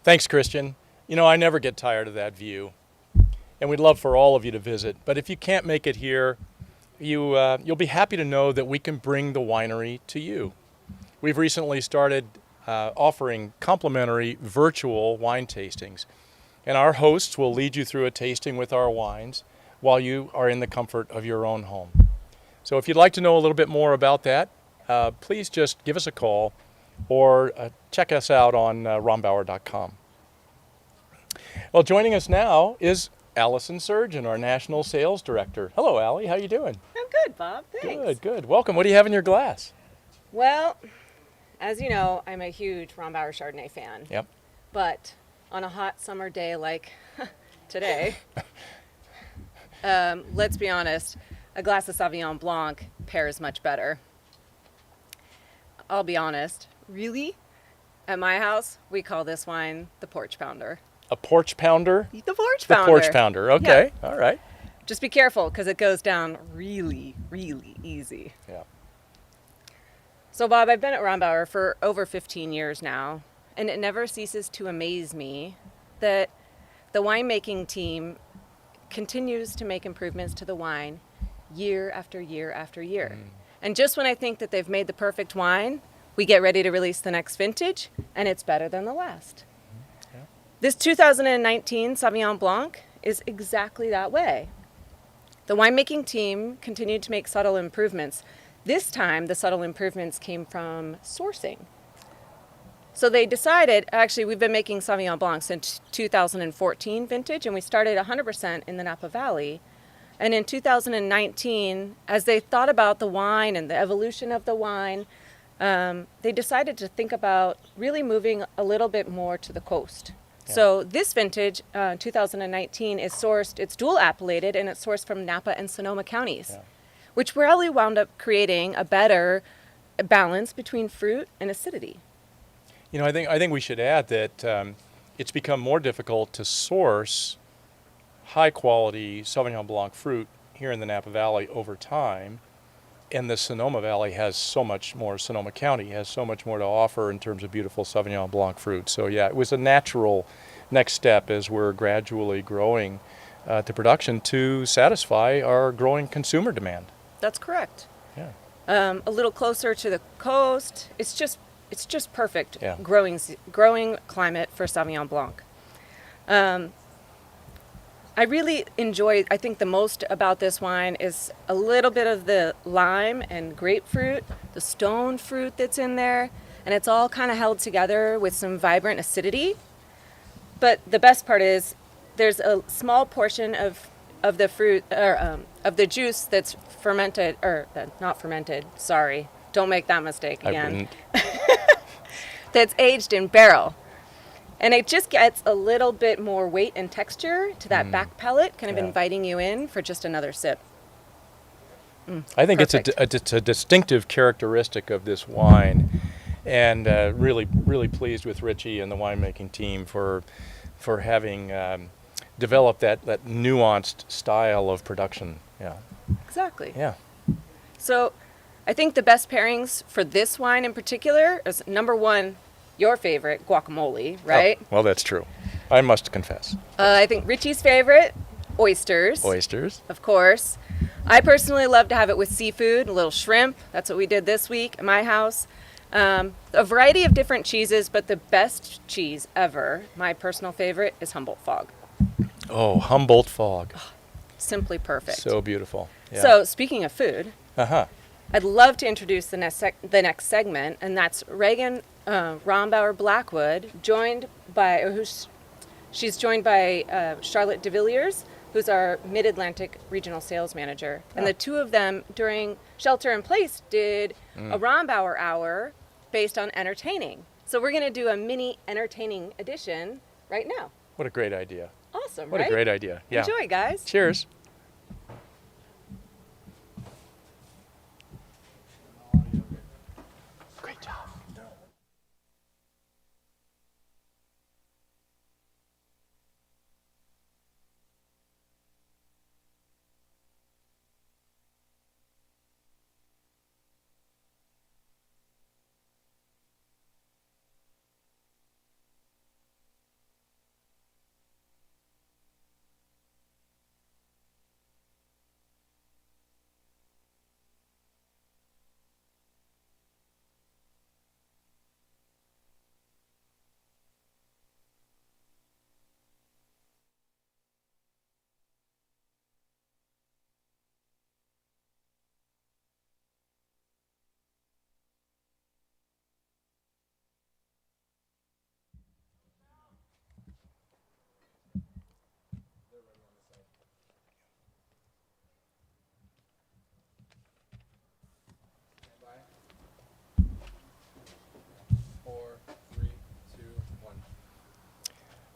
Thanks, Christian. You know, I never get tired of that view. And we'd love for all of you to visit. But if you can't make it here, you'll be happy to know that we can bring the winery to you. We've recently started offering complimentary virtual wine tastings. And our hosts will lead you through a tasting with our wines while you are in the comfort of your own home. So if you'd like to know a little bit more about that, please just give us a call or check us out on rombauer.com. Well, joining us now is Allison Surgeon, our National Sales Director. Hello, Allie. How you doing? I'm good, Bob. Thanks. Good, good. Welcome. What do you have in your glass? Well, as you know, I'm a huge Rombauer Chardonnay fan. Yep. But on a hot summer day like today, let's be honest, a glass of Sauvignon Blanc pairs much better. I'll be honest, really, at my house, we call this wine the Porch Pounder. A porch pounder? The Porch Pounder. The porch pounder. Okay. Yeah. All right. Just be careful because it goes down really, really easy. Yeah. So, Bob, I've been at Rombauer for over 15 years now, and it never ceases to amaze me that the winemaking team continues to make improvements to the wine year after year after year. And just when I think that they've made the perfect wine, we get ready to release the next vintage, and it's better than the last. This 2019 Sauvignon Blanc is exactly that way. The winemaking team continued to make subtle improvements. This time, the subtle improvements came from sourcing. So they decided, actually, we've been making Sauvignon Blanc since 2014 vintage, and we started 100% in the Napa Valley. And in 2019, as they thought about the wine and the evolution of the wine, they decided to think about really moving a little bit more to the coast. Yeah. So this vintage, 2019, is sourced, it's dual appellated, and it's sourced from Napa and Sonoma counties, which really wound up creating a better balance between fruit and acidity. You know, I think we should add that it's become more difficult to source high-quality Sauvignon Blanc fruit here in the Napa Valley over time, and the Sonoma Valley has so much more, Sonoma County has so much more to offer in terms of beautiful Sauvignon Blanc fruit. So yeah, it was a natural next step as we're gradually growing to production to satisfy our growing consumer demand. That's correct. Yeah. A little closer to the coast, it's just perfect Yeah. growing climate for Sauvignon Blanc. I really enjoy, I think the most about this wine is a little bit of the lime and grapefruit, the stone fruit that's in there, and it's all kind of held together with some vibrant acidity. But the best part is there's a small portion of the fruit or of the juice that's fermented or not fermented. Sorry, don't make that mistake again. That's aged in barrel. And it just gets a little bit more weight and texture to that back palate, kind of inviting you in for just another sip. I think it's a distinctive characteristic of this wine, and really pleased with Richie and the winemaking team for having developed that nuanced style of production. Yeah. Exactly. Yeah. So I think the best pairings for this wine in particular is number one, your favorite, guacamole, right? Oh, well, that's true. I must confess. I think Richie's favorite, oysters. Oysters. Of course. I personally love to have it with seafood, a little shrimp. That's what we did this week at my house. A variety of different cheeses, but the best cheese ever, my personal favorite, is Humboldt Fog. Oh, Humboldt Fog. Simply perfect. So beautiful. Yeah. So speaking of food, Uh-huh. I'd love to introduce the next segment, and that's Reagan Rombauer Blackwood, she's joined by Charlotte DeVilliers, who's our Mid-Atlantic Regional Sales Manager. And the two of them, during Shelter in Place, did a Rombauer Hour based on entertaining. So we're going to do a mini entertaining edition right now. What a great idea. Awesome, What right? a great idea. Yeah. Enjoy, guys. Cheers. Great job.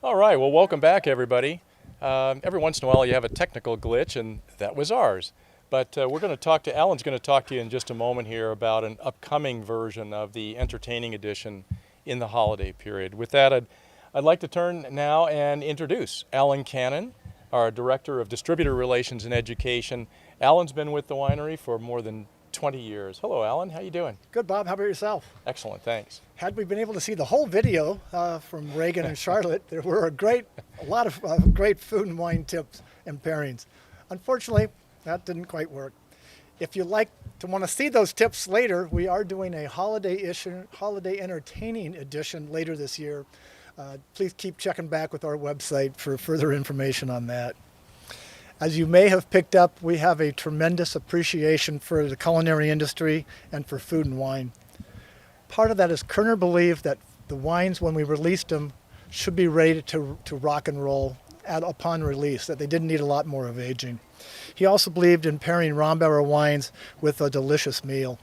All right, well, welcome back, everybody. Every once in a while you have a technical glitch, and that was ours. But we're going to talk to, Alan's going to talk to you in just a moment here about an upcoming version of the entertaining edition in the holiday period. With that, I'd like to turn now and introduce Alan Cannon, our Director of Distributor Relations and Education. Alan's been with the winery for more than 20 years. Hello, Alan. How you doing? Good, Bob. How about yourself? Excellent, thanks. Had we been able to see the whole video from Reagan and Charlotte, there were a lot of great food and wine tips and pairings. Unfortunately, that didn't quite work. If you want to see those tips later, we are doing a holiday entertaining edition later this year. Please keep checking back with our website for further information on that. As you may have picked up, we have a tremendous appreciation for the culinary industry and for food and wine. Part of that is Kerner believed that the wines, when we released them, should be ready to rock and roll upon release, that they didn't need a lot more of aging. He also believed in pairing Rombauer wines with a delicious meal.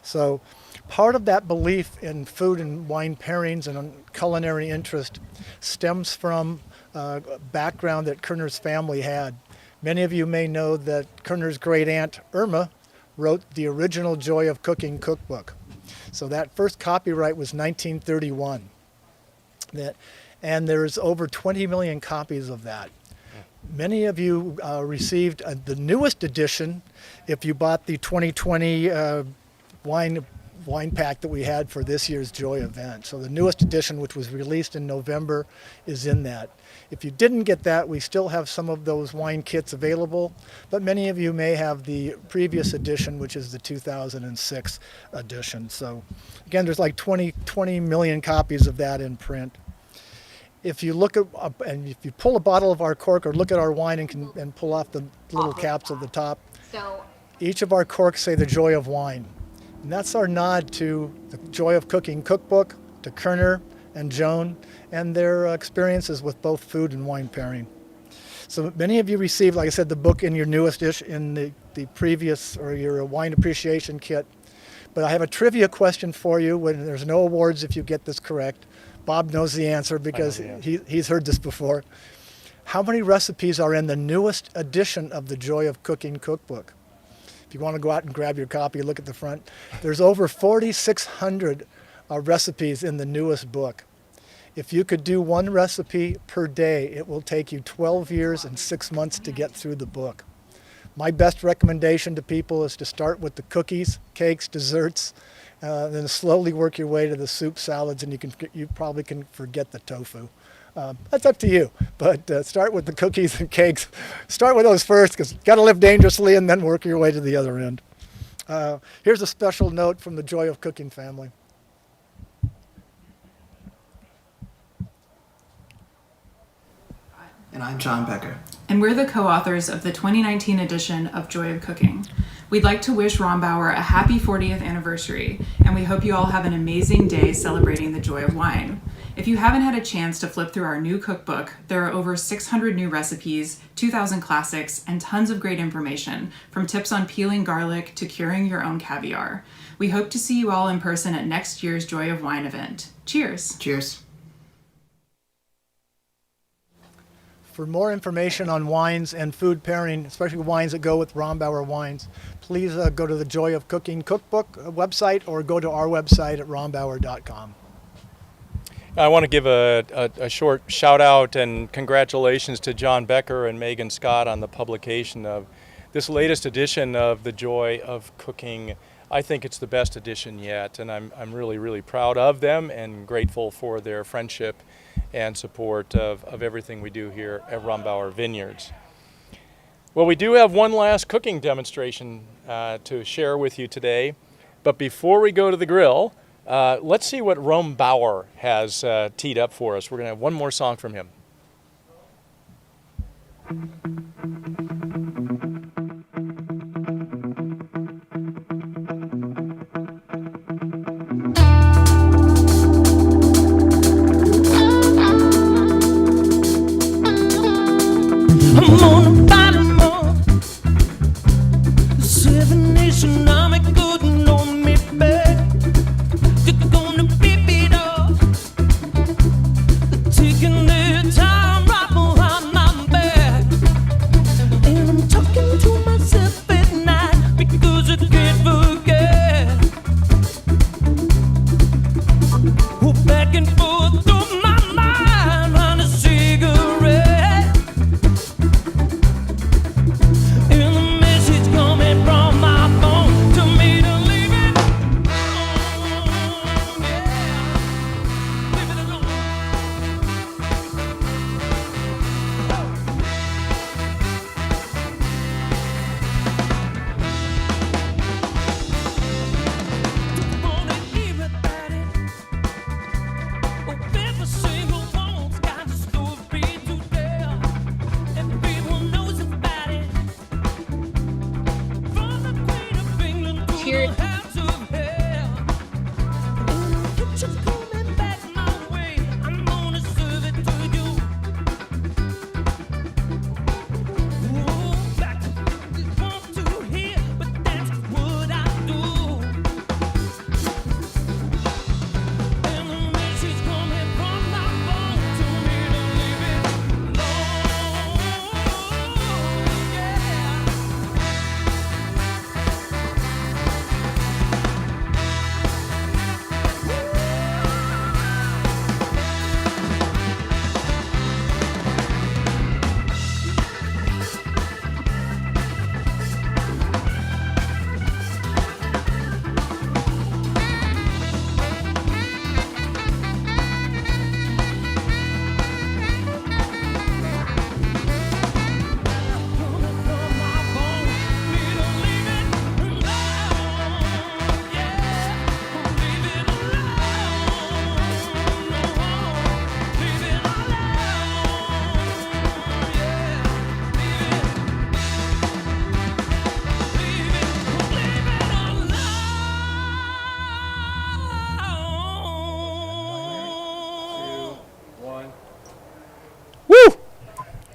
So part of that belief in food and wine pairings and culinary interest stems from a background that Kerner's family had. Many of you may know that Kerner's great aunt Irma wrote the original Joy of Cooking cookbook. So that first copyright was 1931. And there's over 20 million copies of that. Many of you received the newest edition if you bought the 2020 wine pack that we had for this year's Joy event. So the newest edition, which was released in November, is in that. If you didn't get that, we still have some of those wine kits available, but many of you may have the previous edition, which is the 2006 edition. So again, there's like 20 million copies of that in print. If you look at, and if you pull a bottle of our cork or look at our wine and pull off the little caps at the top, each of our corks say the Joy of Wine. And that's our nod to the Joy of Cooking cookbook, to Kerner, and Joan and their experiences with both food and wine pairing. So many of you received, like I said, the book in your newest dish in the previous, or your wine appreciation kit. But I have a trivia question for you. When there's no awards if you get this correct. Bob knows the answer because he's heard this before. How many recipes are in the newest edition of the Joy of Cooking cookbook? If you want to go out and grab your copy, look at the front. There's over 4,600 recipes in the newest book. If you could do one recipe per day, it will take you 12 years and 6 months to get through the book. My best recommendation to people is to start with the cookies, cakes, desserts, then slowly work your way to the soup, salads, and you probably can forget the tofu. That's up to you, but start with the cookies and cakes. Start with those first, because you got to live dangerously, and then work your way to the other end. Here's a special note from the Joy of Cooking family. And I'm John Becker. And we're the co-authors of the 2019 edition of Joy of Cooking. We'd like to wish Rombauer a happy 40th anniversary, and we hope you all have an amazing day celebrating the joy of wine. If you haven't had a chance to flip through our new cookbook, there are over 600 new recipes, 2,000 classics, and tons of great information, from tips on peeling garlic to curing your own caviar. We hope to see you all in person at next year's Joy of Wine event. Cheers. Cheers. For more information on wines and food pairing, especially wines that go with Rombauer wines, please go to the Joy of Cooking cookbook website or go to our website at rombauer.com. I want to give a short shout out and congratulations to John Becker and Megan Scott on the publication of this latest edition of The Joy of Cooking. I think it's the best edition yet, and I'm really, really proud of them and grateful for their friendship and support of everything we do here at Rombauer Vineyards. Well, we do have one last cooking demonstration to share with you today, but before we go to the grill, let's see what Rombauer has teed up for us. We're going to have one more song from him. I'm on a bottom of 7 Nation Army, good know me back. You're gonna beat it off, taking their time right behind my back. And I'm talking to myself at night because I can't forget. Oh, back and forth through my mind on a cigarette.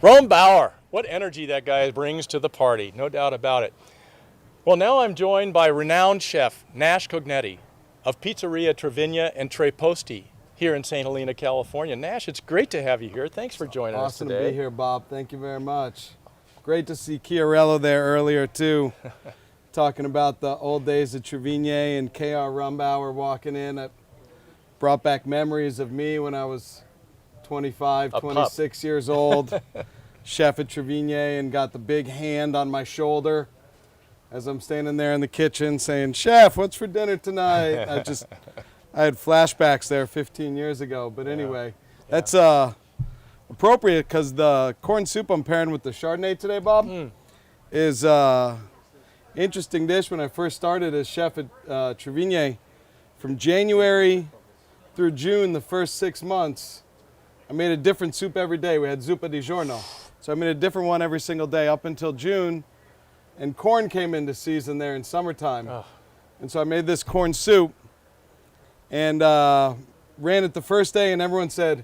Rombauer, what energy that guy brings to the party, no doubt about it. Well, now I'm joined by renowned chef Nash Cognetti of Pizzeria Treviña and Tre Posti here in St. Helena, California. Nash, it's great to have you here. Thanks for joining us Awesome today. to be here, Bob. Thank you very much. Great to see Chiarello there earlier, too, talking about the old days of Treviña and K.R. Rombauer walking in. It brought back memories of me when I was 25, 26 years old, chef at Treviña, and got the big hand on my shoulder as I'm standing there in the kitchen saying, "Chef, what's for dinner tonight?" I had flashbacks there 15 years ago. But anyway, that's appropriate because the corn soup I'm pairing with the Chardonnay today, Bob, is interesting dish. When I first started as chef at Treviña, from January through June, the first 6 months, I made a different soup every day. We had zuppa di giorno. So I made a different one every single day up until June. And corn came into season there in summertime. And so I made this corn soup and ran it the first day, and everyone said,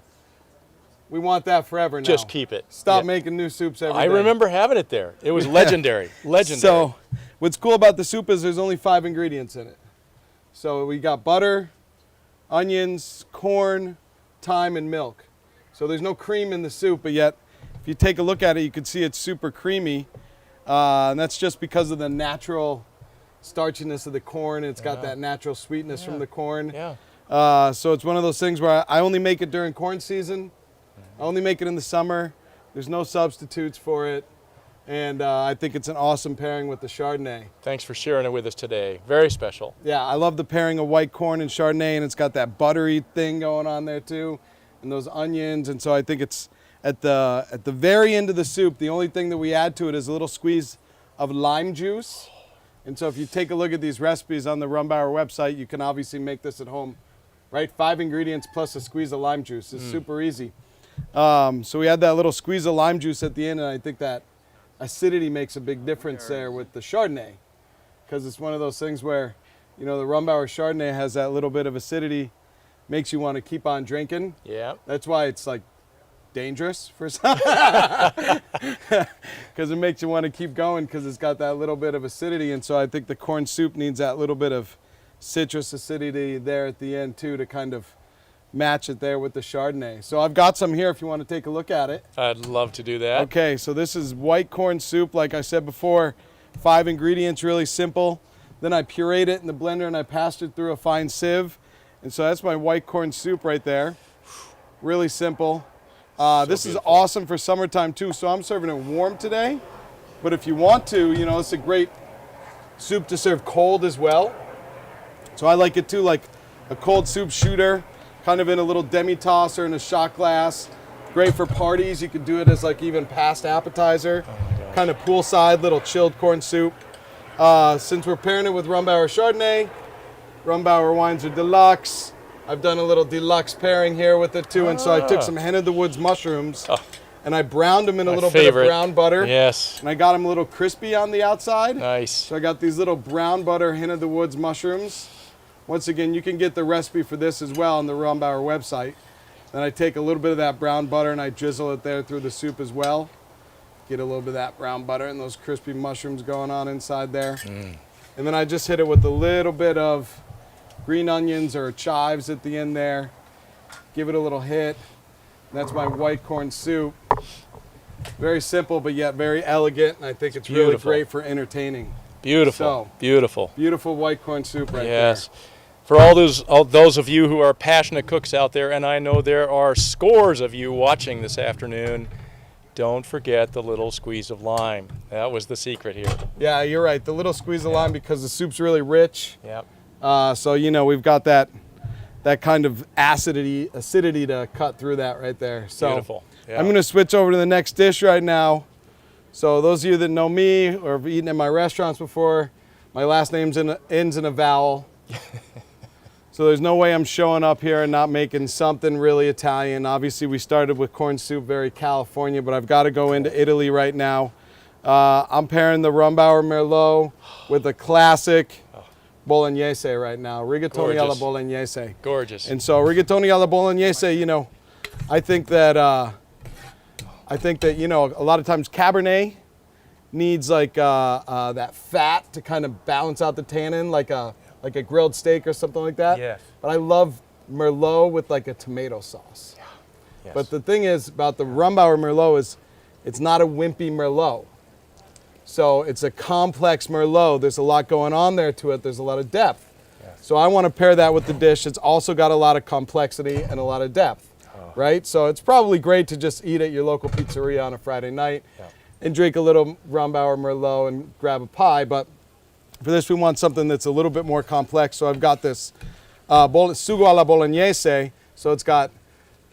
"We want that forever now. Just keep it. Stop making new soups every day." I remember having it there. It was legendary. Legendary. So what's cool about the soup is there's only 5 ingredients in it. So we got butter, onions, corn, thyme, and milk. So there's no cream in the soup, but yet if you take a look at it, you can see it's super creamy. And that's just because of the natural starchiness of the corn. It's got that natural sweetness from the corn. So it's one of those things where I only make it during corn season. I only make it in the summer. There's no substitutes for it. And I think it's an awesome pairing with the Chardonnay. Thanks for sharing it with us today. Very special. Yeah, I love the pairing of white corn and Chardonnay, and it's got that buttery thing going on there too, and those onions. And so I think it's at the very end of the soup, the only thing that we add to it is a little squeeze of lime juice. And so if you take a look at these recipes on the Rombauer website, you can obviously make this at home, right? 5 ingredients plus a squeeze of lime juice. It's super easy. So we add that little squeeze of lime juice at the end, and I think that acidity makes a big difference there with the Chardonnay, because it's one of those things where, you know, the Rombauer Chardonnay has that little bit of acidity, makes you want to keep on drinking. Yeah. That's why it's like dangerous for some, because it makes you want to keep going because it's got that little bit of acidity. And so I think the corn soup needs that little bit of citrus acidity there at the end too, to kind of match it there with the Chardonnay. So I've got some here if you want to take a look at it. I'd love to do that. Okay, so this is white corn soup. Like I said before, 5 ingredients, really simple. Then I pureed it in the blender and I passed it through a fine sieve. And so that's my white corn soup right there. Really simple. This is awesome for summertime too. So I'm serving it warm today. But if you want to, you know, it's a great soup to serve cold as well. So I like it too, like a cold soup shooter, kind of in a little demi-tasse or in a shot glass. Great for parties. You could do it as like even past appetizer. Kind of poolside, little chilled corn soup. Since we're pairing it with Rombauer Chardonnay, Rombauer wines are deluxe. I've done a little deluxe pairing here with it too. And so I took some Hen of the Woods mushrooms and I browned them in a little bit of brown butter. Yes. And I got them a little crispy on the outside. Nice. So I got these little brown butter Hen of the Woods mushrooms. Once again, you can get the recipe for this as well on the Rombauer website. Then I take a little bit of that brown butter and I drizzle it there through the soup as well. Get a little bit of that brown butter and those crispy mushrooms going on inside there. And then I just hit it with a little bit of green onions or chives at the end there. Give it a little hit. That's my white corn soup. Very simple, but yet very elegant. And I think it's really great for entertaining. Beautiful. So, beautiful. Beautiful white corn soup right there. Yes. For all those of you who are passionate cooks out there, and I know there are scores of you watching this afternoon, don't forget the little squeeze of lime. That was the secret here. Yeah, you're right. The little squeeze of lime, because the soup's really rich. Yep. So, you know, we've got that kind of acidity to cut through that right there. So beautiful. Yeah. I'm going to switch over to the next dish right now. So those of you that know me or have eaten at my restaurants before, my last name ends in a vowel. So there's no way I'm showing up here and not making something really Italian. Obviously, we started with corn soup, very California, but I've got to go into Italy right now. I'm pairing the Rombauer Merlot with a classic Bolognese right now, rigatoni alla Bolognese. Gorgeous. And so rigatoni alla Bolognese, you know, I think that I think that, you know, a lot of times Cabernet needs like that fat to kind of balance out the tannin, like a grilled steak or something like that. Yes. But I love Merlot with like a tomato sauce. Yeah. Yes. But the thing is about the Rumbauer Merlot is it's not a wimpy Merlot. So it's a complex Merlot. There's a lot going on there to it. There's a lot of depth. Yes. So I want to pair that with the dish. It's also got a lot of complexity and a lot of depth, right? So it's probably great to just eat at your local pizzeria on a Friday night and drink a little Rumbauer Merlot and grab a pie. But for this, we want something that's a little bit more complex. So I've got this sugo alla bolognese. So it's got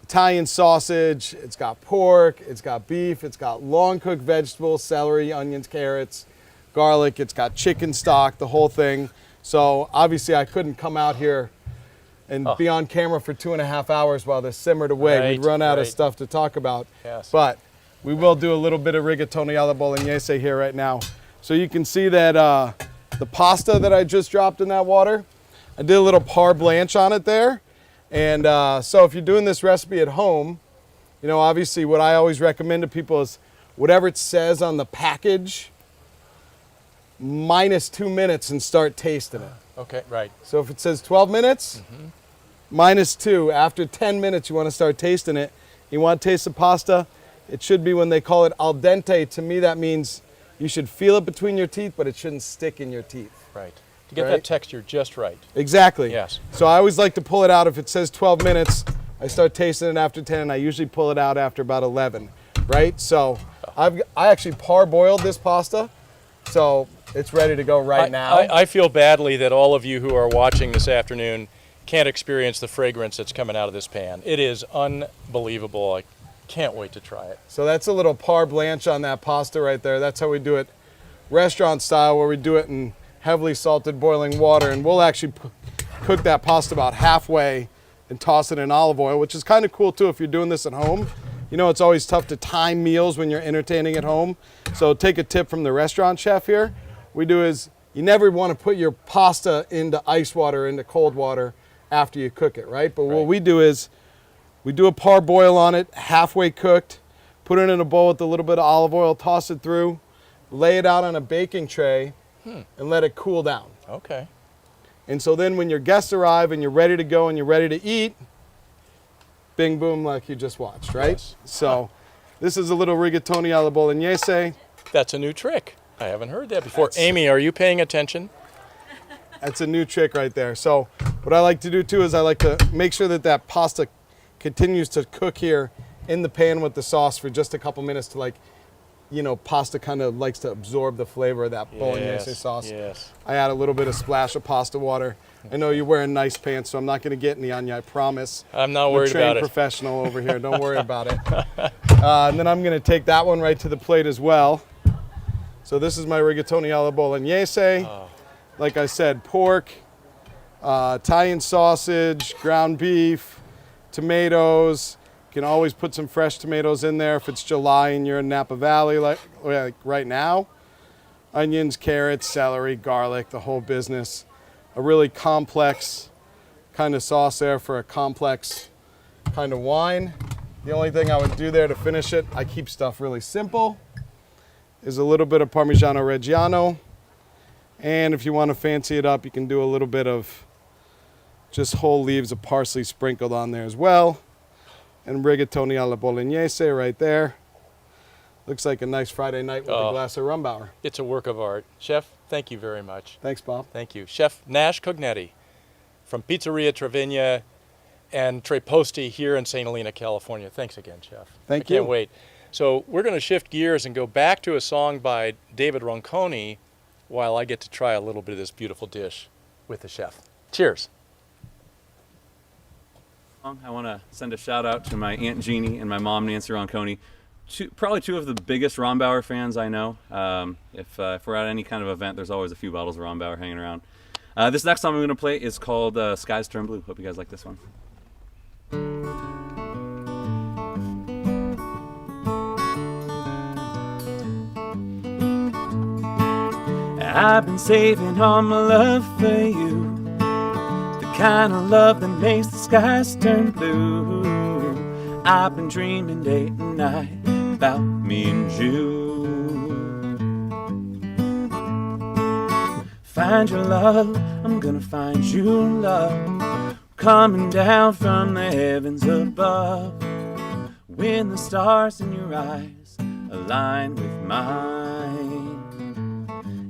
Italian sausage, it's got pork, it's got beef, it's got long cooked vegetables, celery, onions, carrots, garlic, it's got chicken stock, the whole thing. So obviously I couldn't come out here and be on camera for 2.5 hours while this simmered away. Right, We'd run out of right. stuff to talk about. Yes. But we will do a little bit of rigatoni alla bolognese here right now. So you can see that the pasta that I just dropped in that water, I did a little par blanche on it there. And so if you're doing this recipe at home, you know, obviously what I always recommend to people is whatever it says on the package, minus 2 minutes and start tasting it. Okay, right. So if it says 12 minutes, minus 2. After 10 minutes, you want to start tasting it. You want to taste the pasta. It should be when they call it al dente. To me, that means you should feel it between your teeth, but it shouldn't stick in your teeth. Right. To get Right? that texture just right. Exactly. Yes. So I always like to pull it out. If it says 12 minutes, I start tasting it after 10, and I usually pull it out after about 11, right? So I actually parboiled this pasta, so it's ready to go right now. I feel badly that all of you who are watching this afternoon can't experience the fragrance that's coming out of this pan. It is unbelievable. I can't wait to try it. So that's a little par blanche on that pasta right there. That's how we do it restaurant style, where we do it in heavily salted boiling water, and we'll actually cook that pasta about halfway and toss it in olive oil, which is kind of cool too if you're doing this at home. You know, it's always tough to time meals when you're entertaining at home. So take a tip from the restaurant chef here. What we do is you never want to put your pasta into ice water, into cold water after you cook it, right? But what we do is we do a parboil on it, halfway cooked, put it in a bowl with a little bit of olive oil, toss it through, lay it out on a baking tray, and let it cool down. Okay. And so then when your guests arrive and you're ready to go and you're ready to eat, bing boom, like you just watched, right? Yes. So this is a little rigatoni alla bolognese. That's a new trick. I haven't heard that before. Amy, are you paying attention? That's a new trick right there. So what I like to do too is I like to make sure that that pasta continues to cook here in the pan with the sauce for just a couple minutes to, like, you know, pasta kind of likes to absorb the flavor of that bolognese sauce. Yes. I add a little bit of splash of pasta water. I know you're wearing nice pants, so I'm not going to get any on you, I promise. I'm not worried We're trained about it. professional over here. Don't worry about it. And then I'm going to take that one right to the plate as well. So this is my rigatoni alla bolognese. Like I said, pork, Italian sausage, ground beef, tomatoes. You can always put some fresh tomatoes in there if it's July and you're in Napa Valley like right now. Onions, carrots, celery, garlic, the whole business. A really complex kind of sauce there for a complex kind of wine. The only thing I would do there to finish it, I keep stuff really simple, is a little bit of Parmigiano Reggiano. And if you want to fancy it up, you can do a little bit of just whole leaves of parsley sprinkled on there as well. And rigatoni alla bolognese right there. Looks like a nice Friday night with a glass of Rumbauer. It's a work of art. Chef, thank you very much. Thanks, Bob. Thank you. Chef Nash Cognetti from Pizzeria Treviña and Tre Posti here in St. Helena, California. Thanks again, Chef. Thank you. I you. can't wait. So we're going to shift gears and go back to a song by David Ronconi while I get to try a little bit of this beautiful dish with the chef. Cheers. I want to send a shout out to my Aunt Jeannie and my mom, Nancy Ronconi, probably two of the biggest Rombauer fans I know. If we're at any kind of event, there's always a few bottles of Rombauer hanging around. This next song I'm going to play is called Skies Turn Blue. Hope you guys like this one. I've been saving all my love for you, the kind of love that makes the skies turn blue. I've been dreaming day and night, about me and you. Find your love, I'm gonna find you love, coming down from the heavens above. When the stars in your eyes align with mine,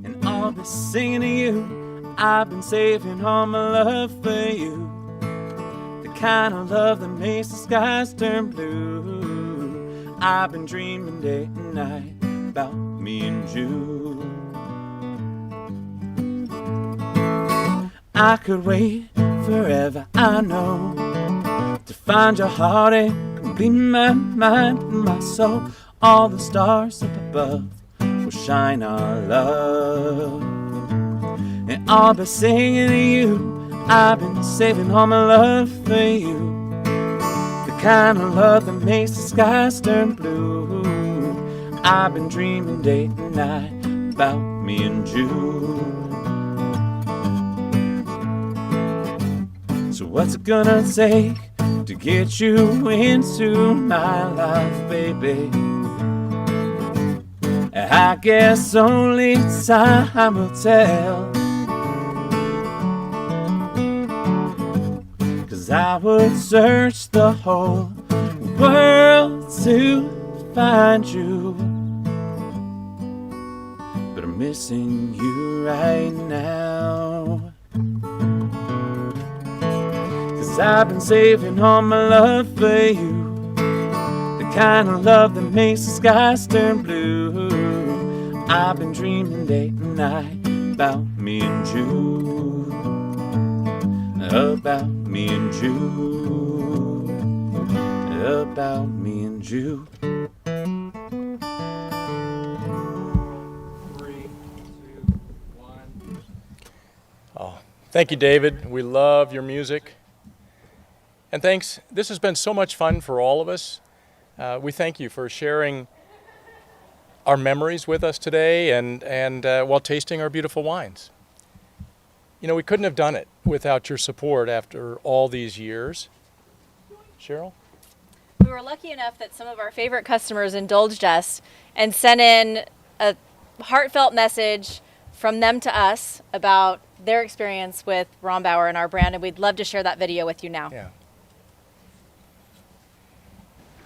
and I'll be singing to you. I've been saving all my love for you, the kind of love that makes the skies turn blue. I've been dreaming day and night about me and you. I could wait forever, I know, to find your heart and complete my mind and my soul. All the stars up above will shine our love, and I'll be singing to you. I've been saving all my love for you, the kind of love that makes the skies turn blue. I've been dreaming day and night about me and you. So what's it gonna take to get you into my life, baby? I guess only time will tell, 'cause I would search the whole world to find you, but I'm missing you right now. I've been saving all my love for you, the kind of love that makes the skies turn blue. I've been dreaming day and night about me and you, about me and you, about me and you. Oh, thank you, David. We love your music. And thanks. This has been so much fun for all of us. We thank you for sharing our memories with us today and while tasting our beautiful wines. You know, we couldn't have done it without your support after all these years. Cheryl? We were lucky enough that some of our favorite customers indulged us and sent in a heartfelt message from them to us about their experience with Rombauer and our brand, and we'd love to share that video with you now. Yeah.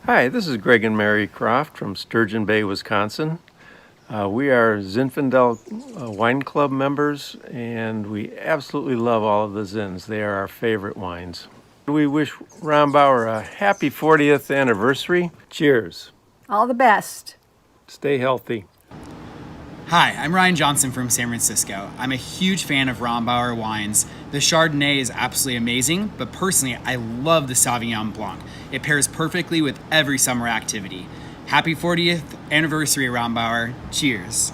Hi, this is Greg and Mary Croft from Sturgeon Bay, Wisconsin. We are Zinfandel Wine Club members, and we absolutely love all of the Zins. They are our favorite wines. We wish Rombauer a happy 40th anniversary. Cheers. All the best. Stay healthy. Hi, I'm Ryan Johnson from San Francisco. I'm a huge fan of Rombauer wines. The Chardonnay is absolutely amazing, but personally, I love the Sauvignon Blanc. It pairs perfectly with every summer activity. Happy 40th anniversary, Rombauer. Cheers.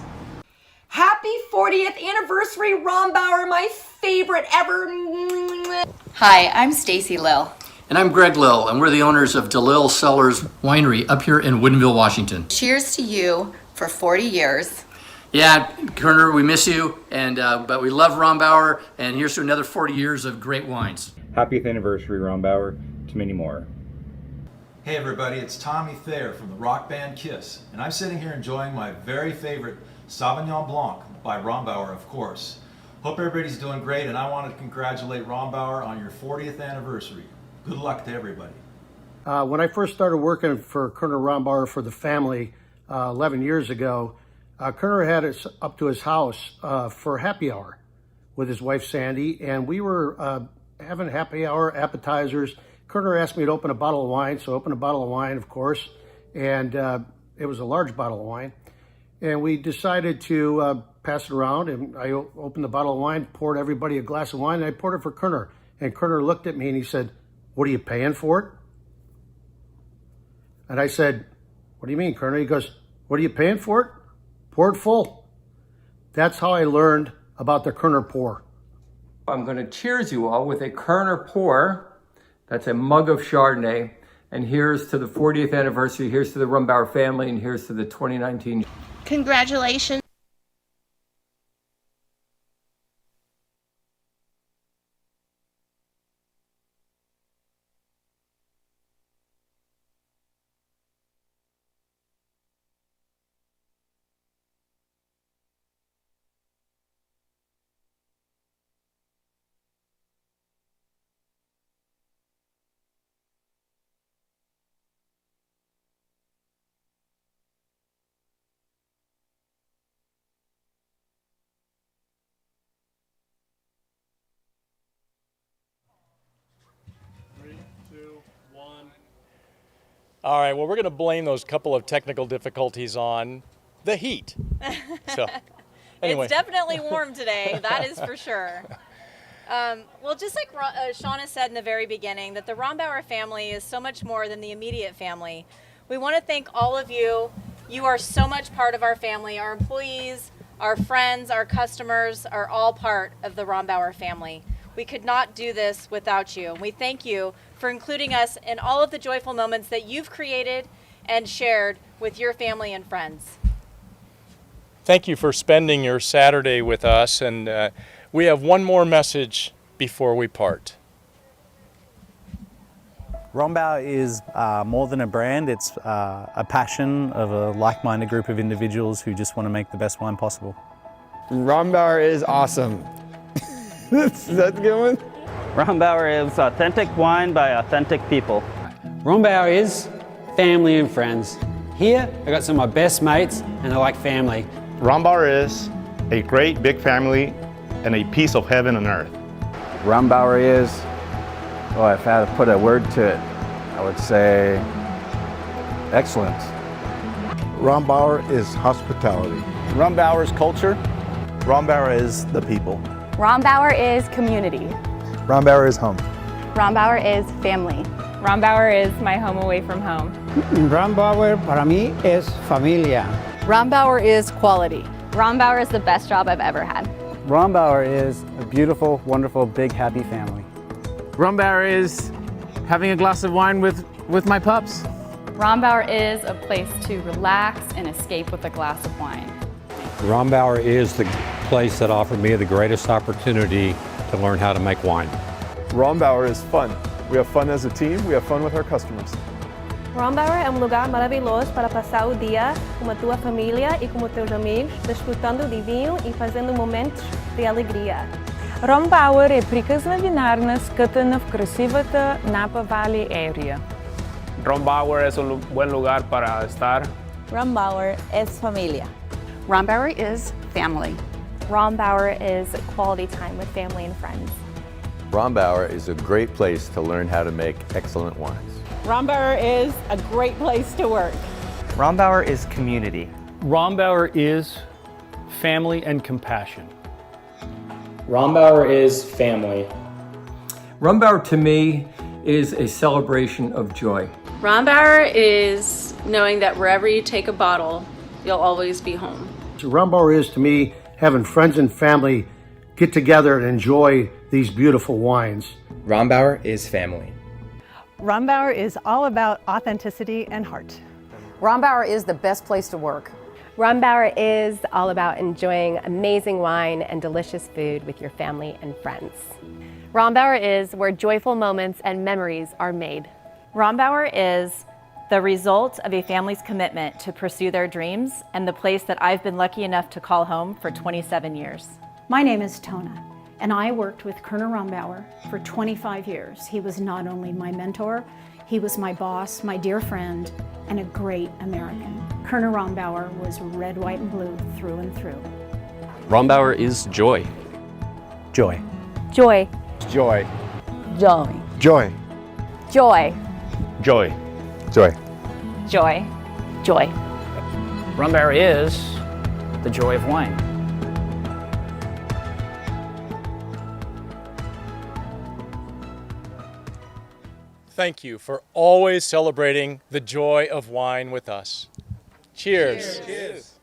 Happy 40th anniversary, Rombauer, my favorite ever. Hi, I'm Stacy Lill. And I'm Greg Lill, and we're the owners of DeLille Cellars Winery up here in Woodinville, Washington. Cheers to you for 40 years. Yeah, Kerner, we miss you, but we love Rombauer, and here's to another 40 years of great wines. Happy anniversary, Rombauer, to many more. Hey everybody, it's Tommy Thayer from the rock band Kiss, and I'm sitting here enjoying my very favorite Sauvignon Blanc by Rombauer, of course. Hope everybody's doing great, and I want to congratulate Rombauer on your 40th anniversary. Good luck to everybody. When I first started working for Kerner Rombauer for the family 11 years ago, Kerner had us up to his house for happy hour with his wife Sandy, and we were having happy hour appetizers. Kerner asked me to open a bottle of wine, so I opened a bottle of wine, of course, and it was a large bottle of wine. And we decided to pass it around, and I opened the bottle of wine, poured everybody a glass of wine, and I poured it for Kerner. And Kerner looked at me and he said, "What are you paying for it?" And I said, "What do you mean, Kerner?" He goes, "What are you paying for it? Pour it full." That's how I learned about the Kerner pour. I'm going to cheers you all with a Kerner pour. That's a mug of Chardonnay. And here's to the 40th anniversary, here's to the Rombauer family, and here's to the 2019. Congratulations. All right, well, we're going to blame those couple of technical difficulties on the heat. So, anyway. It's definitely warm today, that is for sure. Well, just like Shauna said in the very beginning, that the Rombauer family is so much more than the immediate family. We want to thank all of you. You are so much part of our family. Our employees, our friends, our customers are all part of the Rombauer family. We could not do this without you. We thank you for including us in all of the joyful moments that you've created and shared with your family and friends. Thank you for spending your Saturday with us, and we have one more message before we part. Rombauer is more than a brand, it's a passion of a like-minded group of individuals who just want to make the best wine possible. Rombauer is awesome. Is that the good one? Rombauer is authentic wine by authentic people. Rombauer is family and friends. Here, I got some of my best mates and I like family. Rombauer is a great big family and a piece of heaven on earth. Rombauer is, well, if I had to put a word to it, I would say excellence. Rombauer is hospitality. Rombauer is culture. Rombauer is the people. Rombauer is community. Rombauer is home. Rombauer is family. Rombauer is my home away from home. Rombauer para mí es familia. Rombauer is quality. Rombauer is the best job I've ever had. Rombauer is a beautiful, wonderful, big, happy family. Rombauer is having a glass of wine with my pups. Rombauer is a place to relax and escape with a glass of wine. Rombauer is the place that offered me the greatest opportunity to learn how to make wine. Rombauer is fun. We have fun as a team, we have fun with our customers. Rombauer é lugar maravilhoso para passar o dia com a tua família e com teus amigos, desfrutando de vinho e fazendo momentos de alegria. Rombauer е приказна винарна, скътана в красивата Napa Valley area. Rombauer es un buen lugar para estar. Rombauer es familia. Rombauer is family. Rombauer is quality time with family and friends. Rombauer is a great place to learn how to make excellent wines. Rombauer is a great place to work. Rombauer is community. Rombauer is family and compassion. Rombauer is family. Rombauer to me is a celebration of joy. Rombauer is knowing that wherever you take a bottle, you'll always be home. Rombauer is to me having friends and family get together and enjoy these beautiful wines. Rombauer is family. Rombauer is all about authenticity and heart. Rombauer is the best place to work. Rombauer is all about enjoying amazing wine and delicious food with your family and friends. Rombauer is where joyful moments and memories are made. Rombauer is the result of a family's commitment to pursue their dreams and the place that I've been lucky enough to call home for 27 years. My name is Tona, and I worked with Kerner Rombauer for 25 years. He was not only my mentor, he was my boss, my dear friend, and a great American. Kerner Rombauer was red, white, and blue through and through. Rombauer is joy. Joy. Joy. Joy. Joy. Joy. Joy. Joy. Joy. Joy. Joy. Rombauer is the joy of wine. Thank you for always celebrating the joy of wine with us. Cheers. Cheers. Cheers.